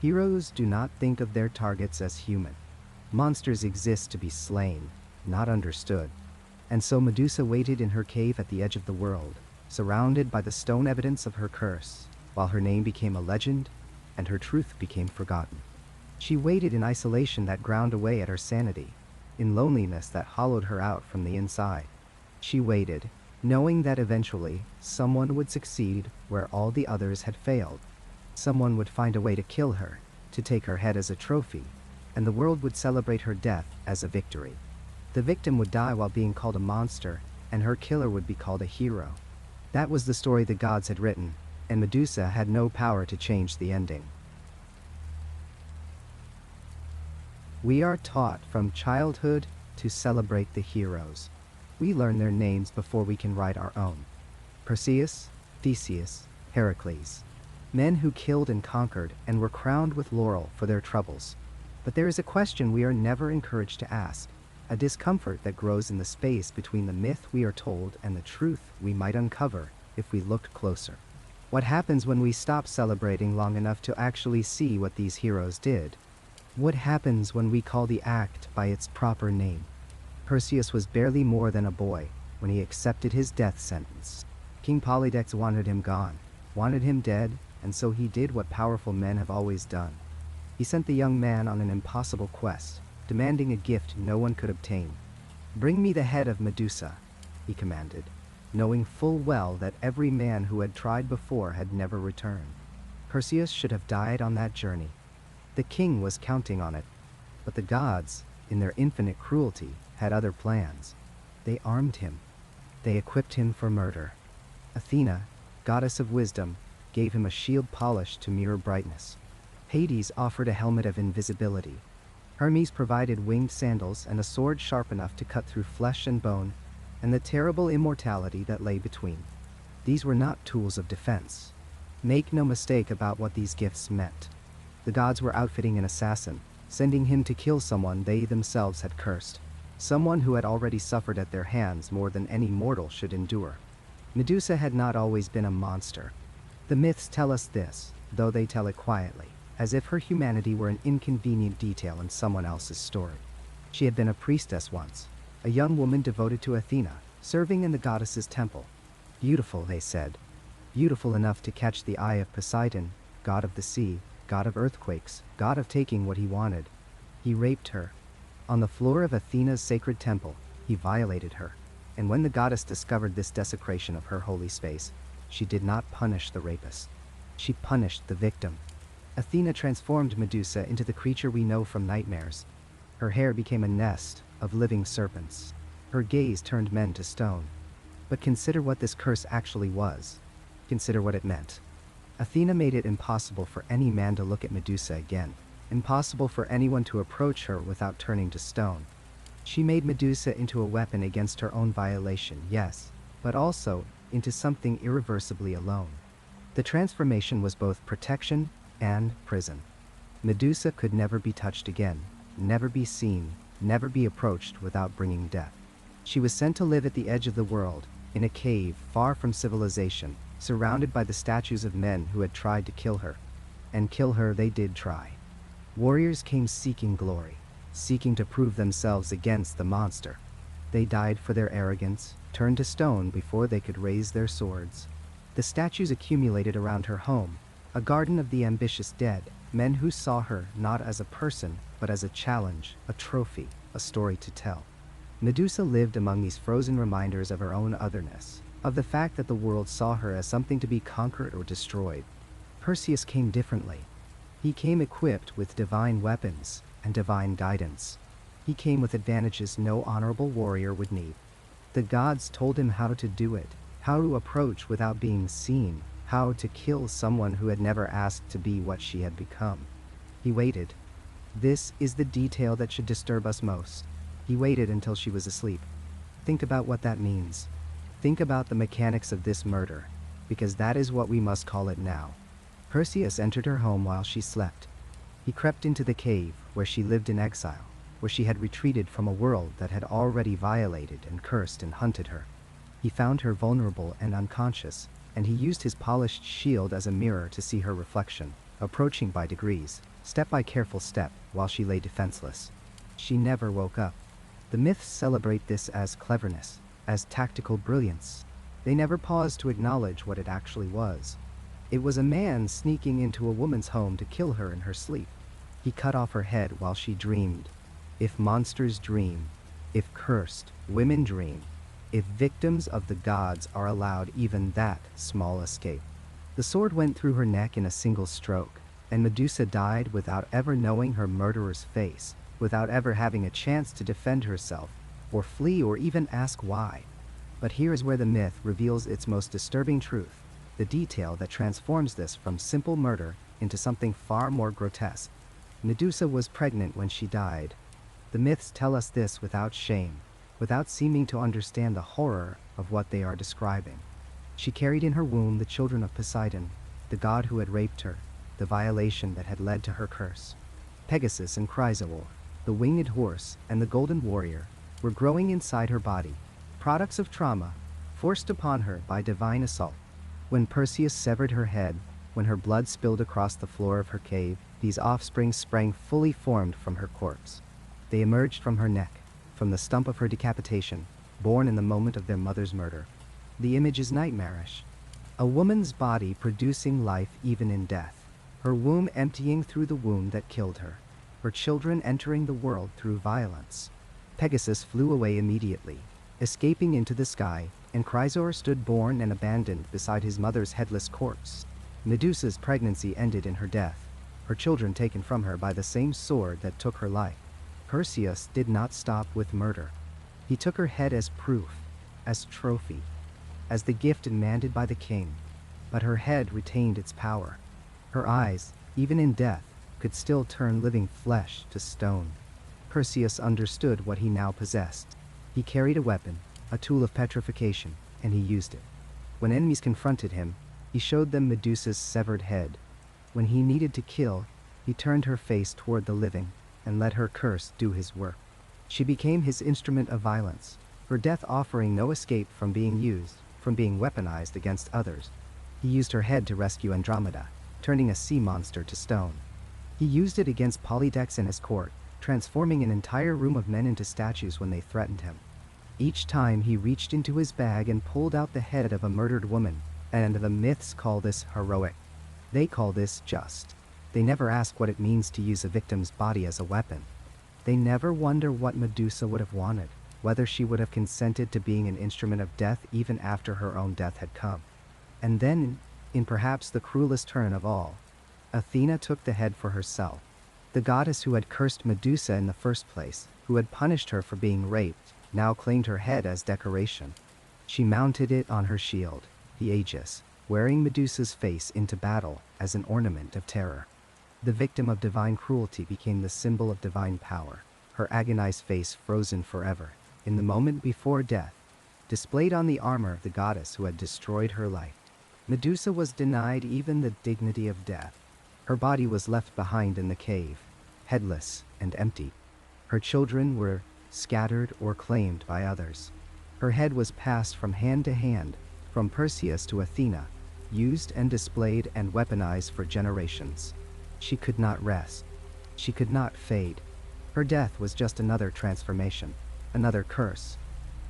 Heroes do not think of their targets as human. Monsters exist to be slain, not understood. And so Medusa waited in her cave at the edge of the world, surrounded by the stone evidence of her curse, while her name became a legend and her truth became forgotten. She waited in isolation that ground away at her sanity, in loneliness that hollowed her out from the inside. She waited, knowing that eventually someone would succeed where all the others had failed. Someone would find a way to kill her, to take her head as a trophy, and the world would celebrate her death as a victory. The victim would die while being called a monster, and her killer would be called a hero. That was the story the gods had written, and Medusa had no power to change the ending. We are taught from childhood to celebrate the heroes. We learn their names before we can write our own. Perseus, Theseus, Heracles. Men who killed and conquered and were crowned with laurel for their troubles. But there is a question we are never encouraged to ask, a discomfort that grows in the space between the myth we are told and the truth we might uncover if we looked closer. What happens when we stop celebrating long enough to actually see what these heroes did? What happens when we call the act by its proper name? Perseus was barely more than a boy when he accepted his death sentence. King Polydex wanted him gone, wanted him dead, and so he did what powerful men have always done. He sent the young man on an impossible quest, demanding a gift no one could obtain. "Bring me the head of Medusa," he commanded, knowing full well that every man who had tried before had never returned. Perseus should have died on that journey. The king was counting on it, but the gods, in their infinite cruelty, had other plans. They armed him. They equipped him for murder. Athena, goddess of wisdom, gave him a shield polished to mirror brightness. Hades offered a helmet of invisibility. Hermes provided winged sandals and a sword sharp enough to cut through flesh and bone, and the terrible immortality that lay between. These were not tools of defense. Make no mistake about what these gifts meant. The gods were outfitting an assassin, sending him to kill someone they themselves had cursed, someone who had already suffered at their hands more than any mortal should endure. Medusa had not always been a monster. The myths tell us this, though they tell it quietly, as if her humanity were an inconvenient detail in someone else's story. She had been a priestess once, a young woman devoted to Athena, serving in the goddess's temple. Beautiful, they said. Beautiful enough to catch the eye of Poseidon, god of the sea, god of earthquakes, god of taking what he wanted. He raped her. On the floor of Athena's sacred temple, he violated her. And when the goddess discovered this desecration of her holy space, she did not punish the rapist. She punished the victim. Athena transformed Medusa into the creature we know from nightmares. Her hair became a nest of living serpents. Her gaze turned men to stone. But consider what this curse actually was. Consider what it meant. Athena made it impossible for any man to look at Medusa again, impossible for anyone to approach her without turning to stone. She made Medusa into a weapon against her own violation, yes, but also into something irreversibly alone. The transformation was both protection and prison. Medusa could never be touched again, never be seen, never be approached without bringing death. She was sent to live at the edge of the world, in a cave far from civilization, surrounded by the statues of men who had tried to kill her. And kill her they did try. Warriors came seeking glory, seeking to prove themselves against the monster. They died for their arrogance, turned to stone before they could raise their swords. The statues accumulated around her home, a garden of the ambitious dead, men who saw her not as a person, but as a challenge, a trophy, a story to tell. Medusa lived among these frozen reminders of her own otherness, of the fact that the world saw her as something to be conquered or destroyed. Perseus came differently. He came equipped with divine weapons and divine guidance. He came with advantages no honorable warrior would need. The gods told him how to do it, how to approach without being seen, how to kill someone who had never asked to be what she had become. He waited. This is the detail that should disturb us most. He waited until she was asleep. Think about what that means. Think about the mechanics of this murder, because that is what we must call it now. Perseus entered her home while she slept. He crept into the cave where she lived in exile, where she had retreated from a world that had already violated and cursed and hunted her. He found her vulnerable and unconscious, and he used his polished shield as a mirror to see her reflection, approaching by degrees, step by careful step, while she lay defenseless. She never woke up. The myths celebrate this as cleverness, as tactical brilliance. They never paused to acknowledge what it actually was. It was a man sneaking into a woman's home to kill her in her sleep. He cut off her head while she dreamed. If monsters dream, if cursed women dream, if victims of the gods are allowed even that small escape. The sword went through her neck in a single stroke, and Medusa died without ever knowing her murderer's face, without ever having a chance to defend herself, or flee, or even ask why. But here is where the myth reveals its most disturbing truth, the detail that transforms this from simple murder into something far more grotesque. Medusa was pregnant when she died. The myths tell us this without shame, without seeming to understand the horror of what they are describing. She carried in her womb the children of Poseidon, the god who had raped her, the violation that had led to her curse. Pegasus and Chrysaor, the winged horse and the golden warrior, were growing inside her body, products of trauma, forced upon her by divine assault. When Perseus severed her head, when her blood spilled across the floor of her cave, these offspring sprang fully formed from her corpse. They emerged from her neck, from the stump of her decapitation, born in the moment of their mother's murder. The image is nightmarish. A woman's body producing life even in death. Her womb emptying through the wound that killed her. Her children entering the world through violence. Pegasus flew away immediately, escaping into the sky, and Chrysaor stood born and abandoned beside his mother's headless corpse. Medusa's pregnancy ended in her death, her children taken from her by the same sword that took her life. Perseus did not stop with murder. He took her head as proof, as trophy, as the gift demanded by the king. But her head retained its power. Her eyes, even in death, could still turn living flesh to stone. Perseus understood what he now possessed. He carried a weapon, a tool of petrification, and he used it. When enemies confronted him, he showed them Medusa's severed head. When he needed to kill, he turned her face toward the living and let her curse do his work. She became his instrument of violence, her death offering no escape from being used, from being weaponized against others. He used her head to rescue Andromeda, turning a sea monster to stone. He used it against Polydex and his court, transforming an entire room of men into statues when they threatened him. Each time he reached into his bag and pulled out the head of a murdered woman, and the myths call this heroic. They call this just. They never ask what it means to use a victim's body as a weapon. They never wonder what Medusa would have wanted, whether she would have consented to being an instrument of death even after her own death had come. And then, in perhaps the cruelest turn of all, Athena took the head for herself. The goddess who had cursed Medusa in the first place, who had punished her for being raped, now claimed her head as decoration. She mounted it on her shield, the Aegis, wearing Medusa's face into battle as an ornament of terror. The victim of divine cruelty became the symbol of divine power, her agonized face frozen forever, in the moment before death, displayed on the armor of the goddess who had destroyed her life. Medusa was denied even the dignity of death. Her body was left behind in the cave, headless and empty. Her children were scattered or claimed by others. Her head was passed from hand to hand, from Perseus to Athena, used and displayed and weaponized for generations. She could not rest. She could not fade. Her death was just another transformation, another curse,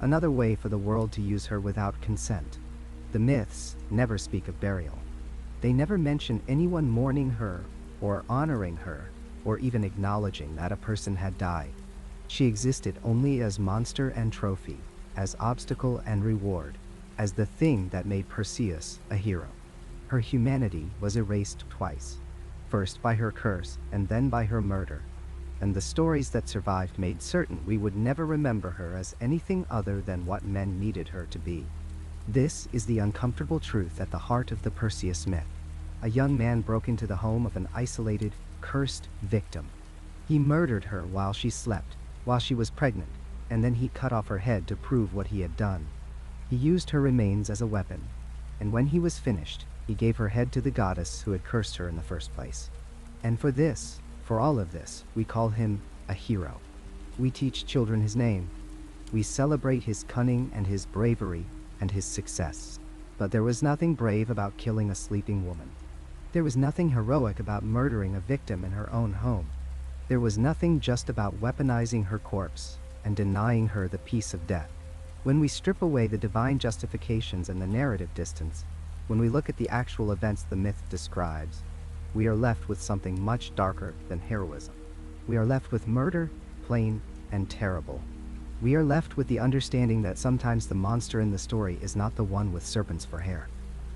another way for the world to use her without consent. The myths never speak of burial. They never mention anyone mourning her, or honoring her, or even acknowledging that a person had died. She existed only as monster and trophy, as obstacle and reward, as the thing that made Perseus a hero. Her humanity was erased twice, first by her curse and then by her murder, and the stories that survived made certain we would never remember her as anything other than what men needed her to be. This is the uncomfortable truth at the heart of the Perseus myth. A young man broke into the home of an isolated, cursed victim. He murdered her while she slept, while she was pregnant, and then he cut off her head to prove what he had done. He used her remains as a weapon, and when he was finished, he gave her head to the goddess who had cursed her in the first place. And for this, for all of this, we call him a hero. We teach children his name. We celebrate his cunning and his bravery and his success. But there was nothing brave about killing a sleeping woman. There was nothing heroic about murdering a victim in her own home. There was nothing just about weaponizing her corpse and denying her the peace of death. When we strip away the divine justifications and the narrative distance, when we look at the actual events the myth describes, we are left with something much darker than heroism. We are left with murder, plain and terrible. We are left with the understanding that sometimes the monster in the story is not the one with serpents for hair.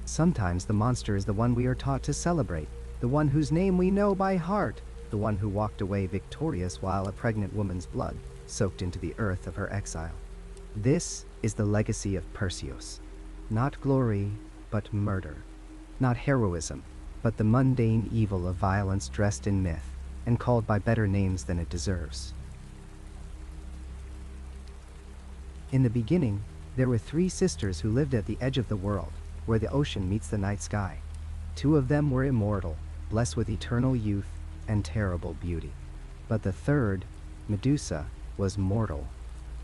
Sometimes the monster is the one we are taught to celebrate, the one whose name we know by heart, the one who walked away victorious while a pregnant woman's blood soaked into the earth of her exile. This is the legacy of Perseus. Not glory, but murder. Not heroism, but the mundane evil of violence dressed in myth and called by better names than it deserves. In the beginning, there were 3 sisters who lived at the edge of the world, where the ocean meets the night sky. 2 of them were immortal, blessed with eternal youth and terrible beauty. But the third, Medusa, was mortal.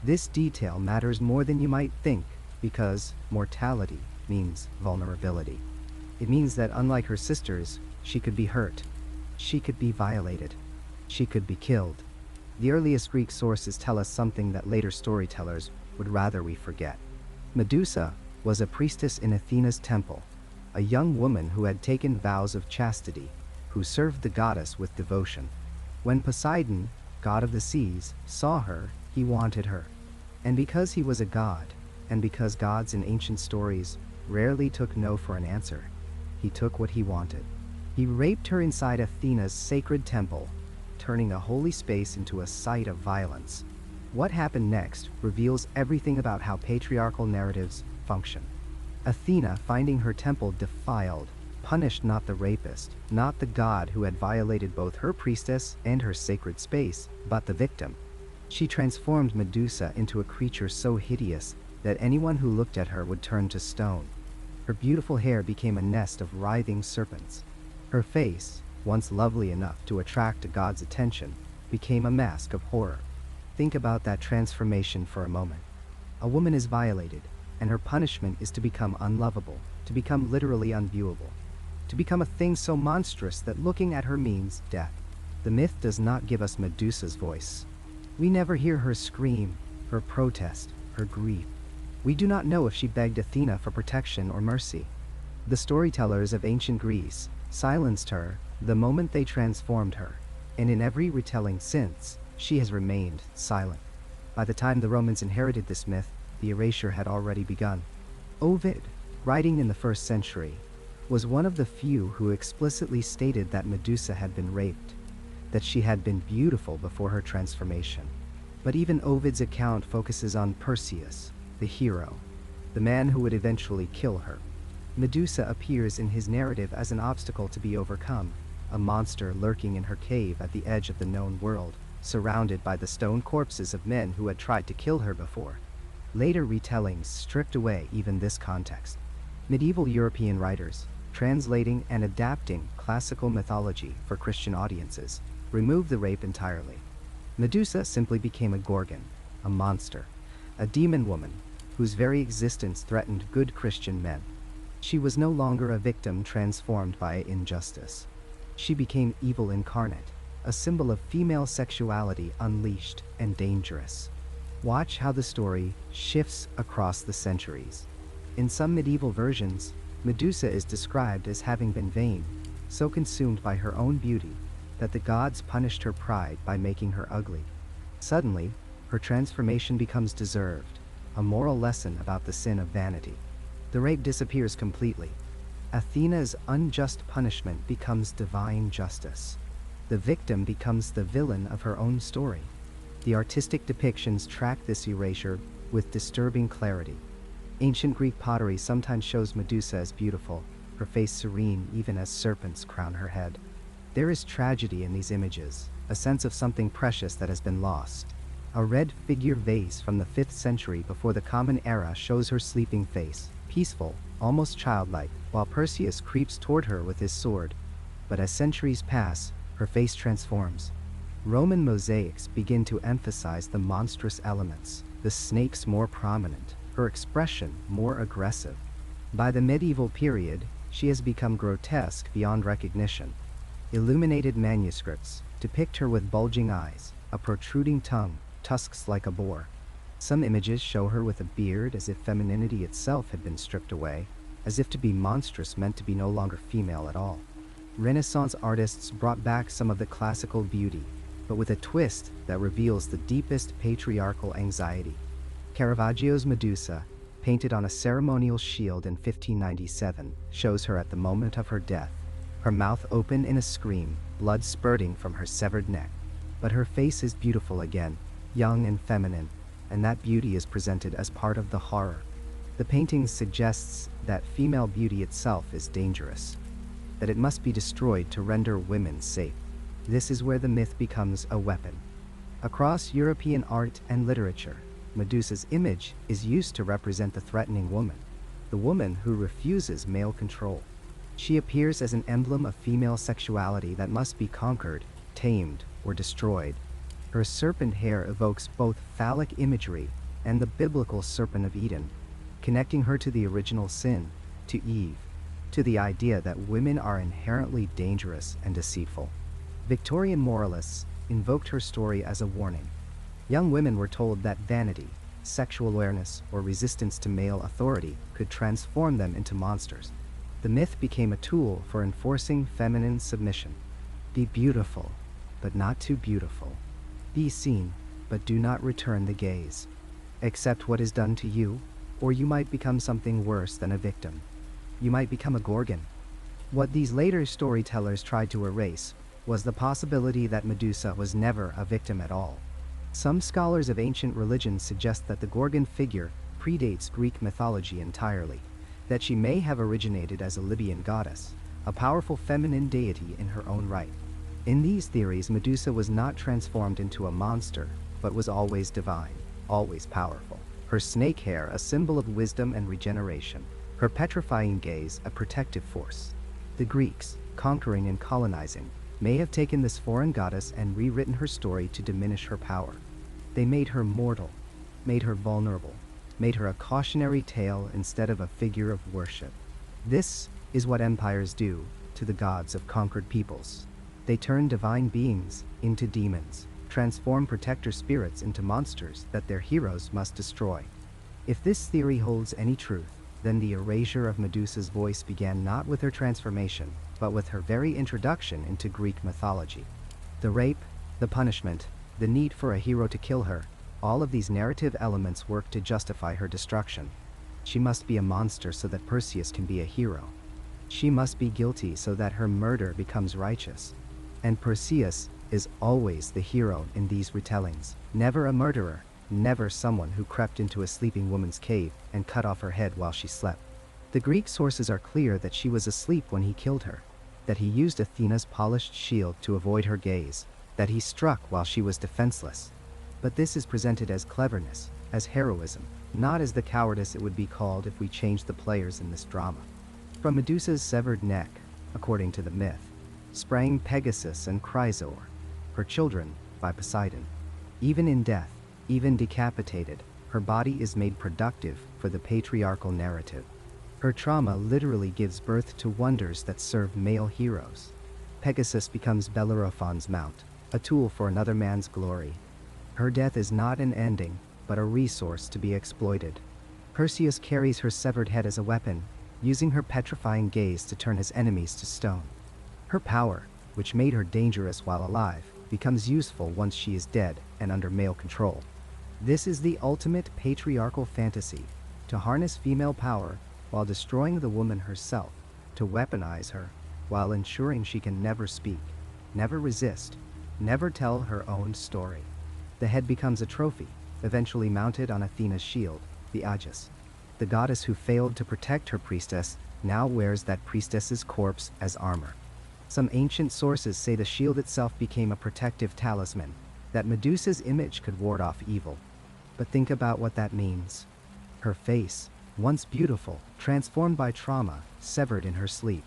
This detail matters more than you might think, because mortality means vulnerability. It means that unlike her sisters, she could be hurt. She could be violated. She could be killed. The earliest Greek sources tell us something that later storytellers would rather we forget. Medusa was a priestess in Athena's temple, a young woman who had taken vows of chastity, who served the goddess with devotion. When Poseidon, god of the seas, saw her, he wanted her. And because he was a god, and because gods in ancient stories rarely took no for an answer, he took what he wanted. He raped her inside Athena's sacred temple, turning a holy space into a site of violence. What happened next reveals everything about how patriarchal narratives function. Athena, finding her temple defiled, punished not the rapist, not the god who had violated both her priestess and her sacred space, but the victim. She transformed Medusa into a creature so hideous that anyone who looked at her would turn to stone. Her beautiful hair became a nest of writhing serpents. Her face, once lovely enough to attract a god's attention, became a mask of horror. Think about that transformation for a moment. A woman is violated, and her punishment is to become unlovable, to become literally unviewable, to become a thing so monstrous that looking at her means death. The myth does not give us Medusa's voice. We never hear her scream, her protest, her grief. We do not know if she begged Athena for protection or mercy. The storytellers of ancient Greece silenced her the moment they transformed her, and in every retelling since, she has remained silent. By the time the Romans inherited this myth, the erasure had already begun. Ovid, writing in the 1st century, was one of the few who explicitly stated that Medusa had been raped, that she had been beautiful before her transformation. But even Ovid's account focuses on Perseus, the hero, the man who would eventually kill her. Medusa appears in his narrative as an obstacle to be overcome, a monster lurking in her cave at the edge of the known world, surrounded by the stone corpses of men who had tried to kill her before. Later retellings stripped away even this context. Medieval European writers, translating and adapting classical mythology for Christian audiences, removed the rape entirely. Medusa simply became a gorgon, a monster, a demon woman whose very existence threatened good Christian men. She was no longer a victim transformed by injustice. She became evil incarnate, a symbol of female sexuality unleashed and dangerous. Watch how the story shifts across the centuries. In some medieval versions, Medusa is described as having been vain, so consumed by her own beauty that the gods punished her pride by making her ugly. Suddenly, her transformation becomes deserved, a moral lesson about the sin of vanity. The rape disappears completely. Athena's unjust punishment becomes divine justice. The victim becomes the villain of her own story. The artistic depictions track this erasure with disturbing clarity. Ancient Greek pottery sometimes shows Medusa as beautiful, her face serene even as serpents crown her head. There is tragedy in these images, a sense of something precious that has been lost. A red figure vase from the 5th century before the Common Era shows her sleeping face, peaceful, almost childlike, while Perseus creeps toward her with his sword. But as centuries pass, her face transforms. Roman mosaics begin to emphasize the monstrous elements, the snakes more prominent, her expression more aggressive. By the medieval period, she has become grotesque beyond recognition. Illuminated manuscripts depict her with bulging eyes, a protruding tongue, tusks like a boar. Some images show her with a beard as if femininity itself had been stripped away, as if to be monstrous meant to be no longer female at all. Renaissance artists brought back some of the classical beauty, but with a twist that reveals the deepest patriarchal anxiety. Caravaggio's Medusa, painted on a ceremonial shield in 1597, shows her at the moment of her death, her mouth open in a scream, blood spurting from her severed neck. But her face is beautiful again, young and feminine, and that beauty is presented as part of the horror. The painting suggests that female beauty itself is dangerous, that it must be destroyed to render women safe. This is where the myth becomes a weapon. Across European art and literature, Medusa's image is used to represent the threatening woman, the woman who refuses male control. She appears as an emblem of female sexuality that must be conquered, tamed, or destroyed. Her serpent hair evokes both phallic imagery and the biblical serpent of Eden, connecting her to the original sin, to Eve, to the idea that women are inherently dangerous and deceitful. Victorian moralists invoked her story as a warning. Young women were told that vanity, sexual awareness, or resistance to male authority could transform them into monsters. The myth became a tool for enforcing feminine submission. Be beautiful, but not too beautiful. Be seen, but do not return the gaze. Accept what is done to you, or you might become something worse than a victim. You might become a Gorgon. What these later storytellers tried to erase was the possibility that Medusa was never a victim at all. Some scholars of ancient religions suggest that the Gorgon figure predates Greek mythology entirely, that she may have originated as a Libyan goddess, a powerful feminine deity in her own right. In these theories, Medusa was not transformed into a monster, but was always divine, always powerful. Her snake hair a symbol of wisdom and regeneration, her petrifying gaze a protective force. The Greeks, conquering and colonizing, may have taken this foreign goddess and rewritten her story to diminish her power. They made her mortal, made her vulnerable, made her a cautionary tale instead of a figure of worship. This is what empires do to the gods of conquered peoples. They turn divine beings into demons, transform protector spirits into monsters that their heroes must destroy. If this theory holds any truth, then the erasure of Medusa's voice began not with her transformation, but with her very introduction into Greek mythology. The rape, the punishment, the need for a hero to kill her, all of these narrative elements work to justify her destruction. She must be a monster so that Perseus can be a hero. She must be guilty so that her murder becomes righteous. And Perseus is always the hero in these retellings, never a murderer, never someone who crept into a sleeping woman's cave and cut off her head while she slept. The Greek sources are clear that she was asleep when he killed her, that he used Athena's polished shield to avoid her gaze, that he struck while she was defenseless. But this is presented as cleverness, as heroism, not as the cowardice it would be called if we changed the players in this drama. From Medusa's severed neck, according to the myth, sprang Pegasus and Chrysaor, her children by Poseidon. Even in death, even decapitated, her body is made productive for the patriarchal narrative. Her trauma literally gives birth to wonders that serve male heroes. Pegasus becomes Bellerophon's mount, a tool for another man's glory. Her death is not an ending, but a resource to be exploited. Perseus carries her severed head as a weapon, using her petrifying gaze to turn his enemies to stone. Her power, which made her dangerous while alive, becomes useful once she is dead and under male control. This is the ultimate patriarchal fantasy, to harness female power while destroying the woman herself, to weaponize her while ensuring she can never speak, never resist, never tell her own story. The head becomes a trophy, eventually mounted on Athena's shield, the Aegis. The goddess who failed to protect her priestess now wears that priestess's corpse as armor. Some ancient sources say the shield itself became a protective talisman, that Medusa's image could ward off evil. But think about what that means. Her face, once beautiful, transformed by trauma, severed in her sleep,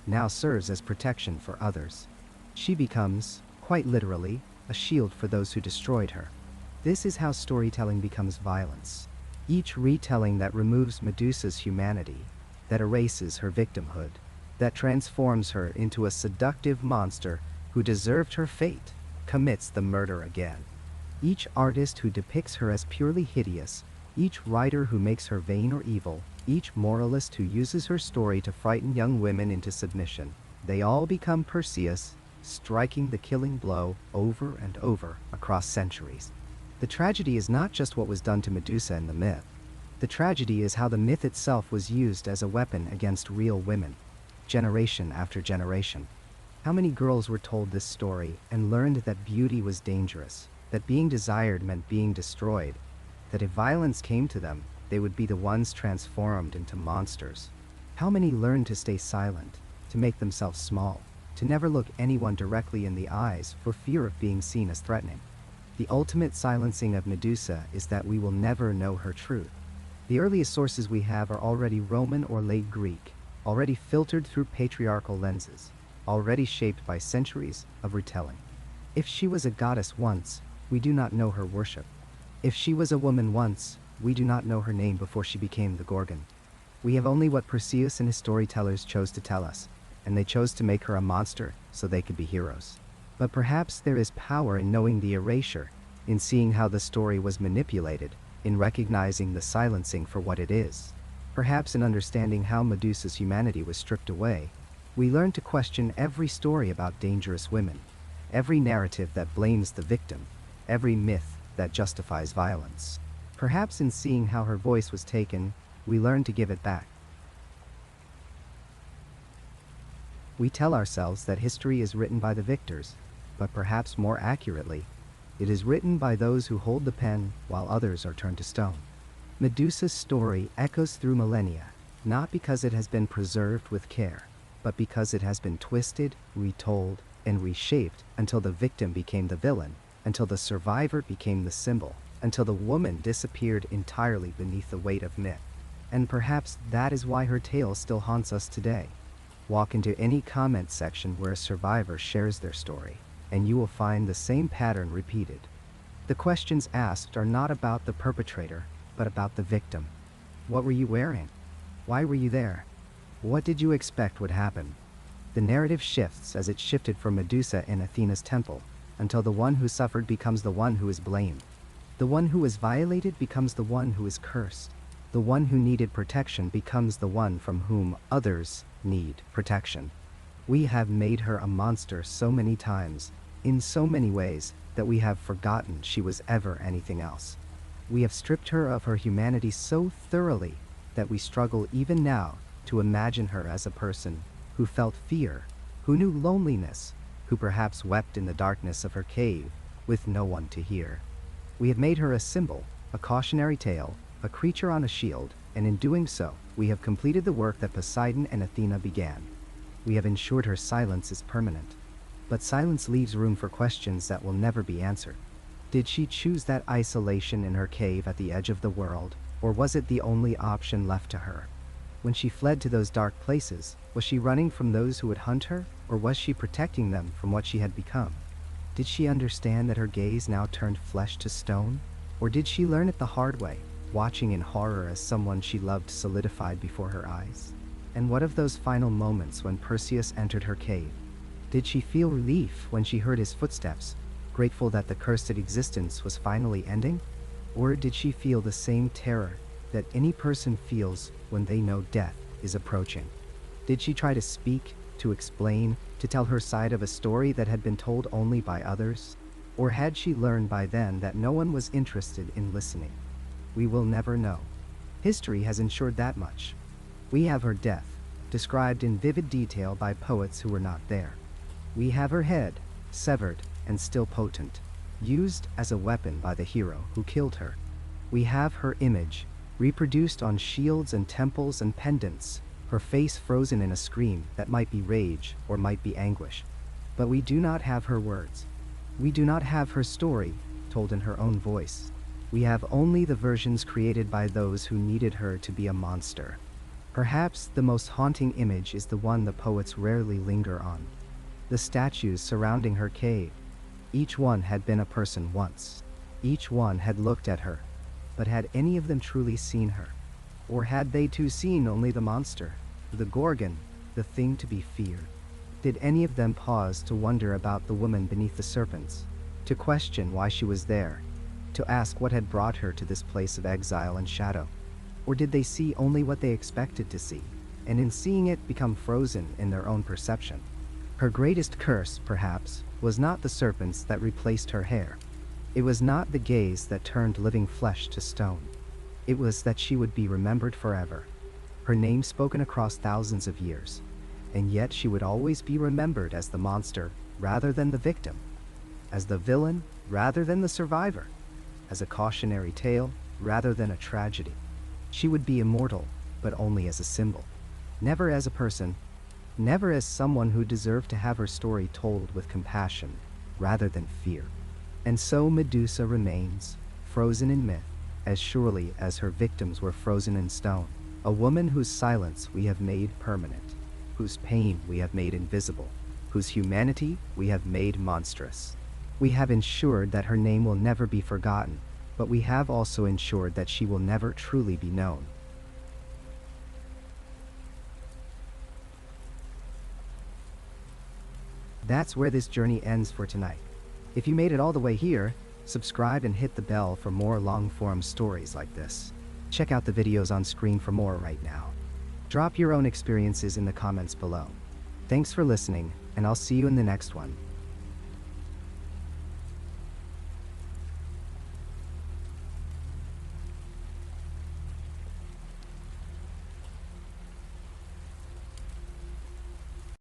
now serves as protection for others. She becomes, quite literally, a shield for those who destroyed her. This is how storytelling becomes violence. Each retelling that removes Medusa's humanity, that erases her victimhood, that transforms her into a seductive monster who deserved her fate, commits the murder again. Each artist who depicts her as purely hideous, each writer who makes her vain or evil, each moralist who uses her story to frighten young women into submission, they all become Perseus, striking the killing blow over and over across centuries. The tragedy is not just what was done to Medusa in the myth. The tragedy is how the myth itself was used as a weapon against real women, generation after generation. How many girls were told this story and learned that beauty was dangerous, that being desired meant being destroyed, that if violence came to them, they would be the ones transformed into monsters? How many learned to stay silent, to make themselves small, to never look anyone directly in the eyes for fear of being seen as threatening? The ultimate silencing of Medusa is that we will never know her truth. The earliest sources we have are already Roman or late Greek, already filtered through patriarchal lenses, already shaped by centuries of retelling. If she was a goddess once, we do not know her worship. If she was a woman once, we do not know her name before she became the Gorgon. We have only what Perseus and his storytellers chose to tell us, and they chose to make her a monster so they could be heroes. But perhaps there is power in knowing the erasure, in seeing how the story was manipulated, in recognizing the silencing for what it is. Perhaps in understanding how Medusa's humanity was stripped away, we learn to question every story about dangerous women, every narrative that blames the victim, every myth that justifies violence. Perhaps in seeing how her voice was taken, we learn to give it back. We tell ourselves that history is written by the victors, but perhaps more accurately, it is written by those who hold the pen while others are turned to stone. Medusa's story echoes through millennia, not because it has been preserved with care, but because it has been twisted, retold, and reshaped until the victim became the villain, until the survivor became the symbol, until the woman disappeared entirely beneath the weight of myth. And perhaps that is why her tale still haunts us today. Walk into any comment section where a survivor shares their story, and you will find the same pattern repeated. The questions asked are not about the perpetrator, but about the victim. What were you wearing? Why were you there? What did you expect would happen? The narrative shifts as it shifted from Medusa in Athena's temple, until the one who suffered becomes the one who is blamed. The one who was violated becomes the one who is cursed. The one who needed protection becomes the one from whom others need protection. We have made her a monster so many times, in so many ways, that we have forgotten she was ever anything else. We have stripped her of her humanity so thoroughly that we struggle even now to imagine her as a person who felt fear, who knew loneliness, who perhaps wept in the darkness of her cave with no one to hear. We have made her a symbol, a cautionary tale, a creature on a shield, and in doing so, we have completed the work that Poseidon and Athena began. We have ensured her silence is permanent. But silence leaves room for questions that will never be answered. Did she choose that isolation in her cave at the edge of the world, or was it the only option left to her? When she fled to those dark places, was she running from those who would hunt her, or was she protecting them from what she had become? Did she understand that her gaze now turned flesh to stone? Or did she learn it the hard way, watching in horror as someone she loved solidified before her eyes? And what of those final moments when Perseus entered her cave? Did she feel relief when she heard his footsteps, grateful that the cursed existence was finally ending? Or did she feel the same terror that any person feels when they know death is approaching? Did she try to speak, to explain, to tell her side of a story that had been told only by others? Or had she learned by then that no one was interested in listening? We will never know. History has ensured that much. We have her death, described in vivid detail by poets who were not there. We have her head, severed and still potent, used as a weapon by the hero who killed her. We have her image, reproduced on shields and temples and pendants, her face frozen in a scream that might be rage or might be anguish. But we do not have her words. We do not have her story, told in her own voice. We have only the versions created by those who needed her to be a monster. Perhaps the most haunting image is the one the poets rarely linger on. The statues surrounding her cave. Each one had been a person once. Each one had looked at her. But had any of them truly seen her? Or had they too seen only the monster, the Gorgon, the thing to be feared? Did any of them pause to wonder about the woman beneath the serpents, to question why she was there, to ask what had brought her to this place of exile and shadow? Or did they see only what they expected to see, and in seeing it become frozen in their own perception? Her greatest curse, perhaps, was not the serpents that replaced her hair. It was not the gaze that turned living flesh to stone. It was that she would be remembered forever, her name spoken across thousands of years, and yet she would always be remembered as the monster rather than the victim, as the villain rather than the survivor, as a cautionary tale rather than a tragedy. She would be immortal, but only as a symbol, never as a person, never as someone who deserved to have her story told with compassion rather than fear. And so Medusa remains, frozen in myth, as surely as her victims were frozen in stone, a woman whose silence we have made permanent, whose pain we have made invisible, whose humanity we have made monstrous. We have ensured that her name will never be forgotten, but we have also ensured that she will never truly be known. That's where this journey ends for tonight. If you made it all the way here, subscribe and hit the bell for more long-form stories like this. Check out the videos on screen for more right now. Drop your own experiences in the comments below. Thanks for listening, and I'll see you in the next one.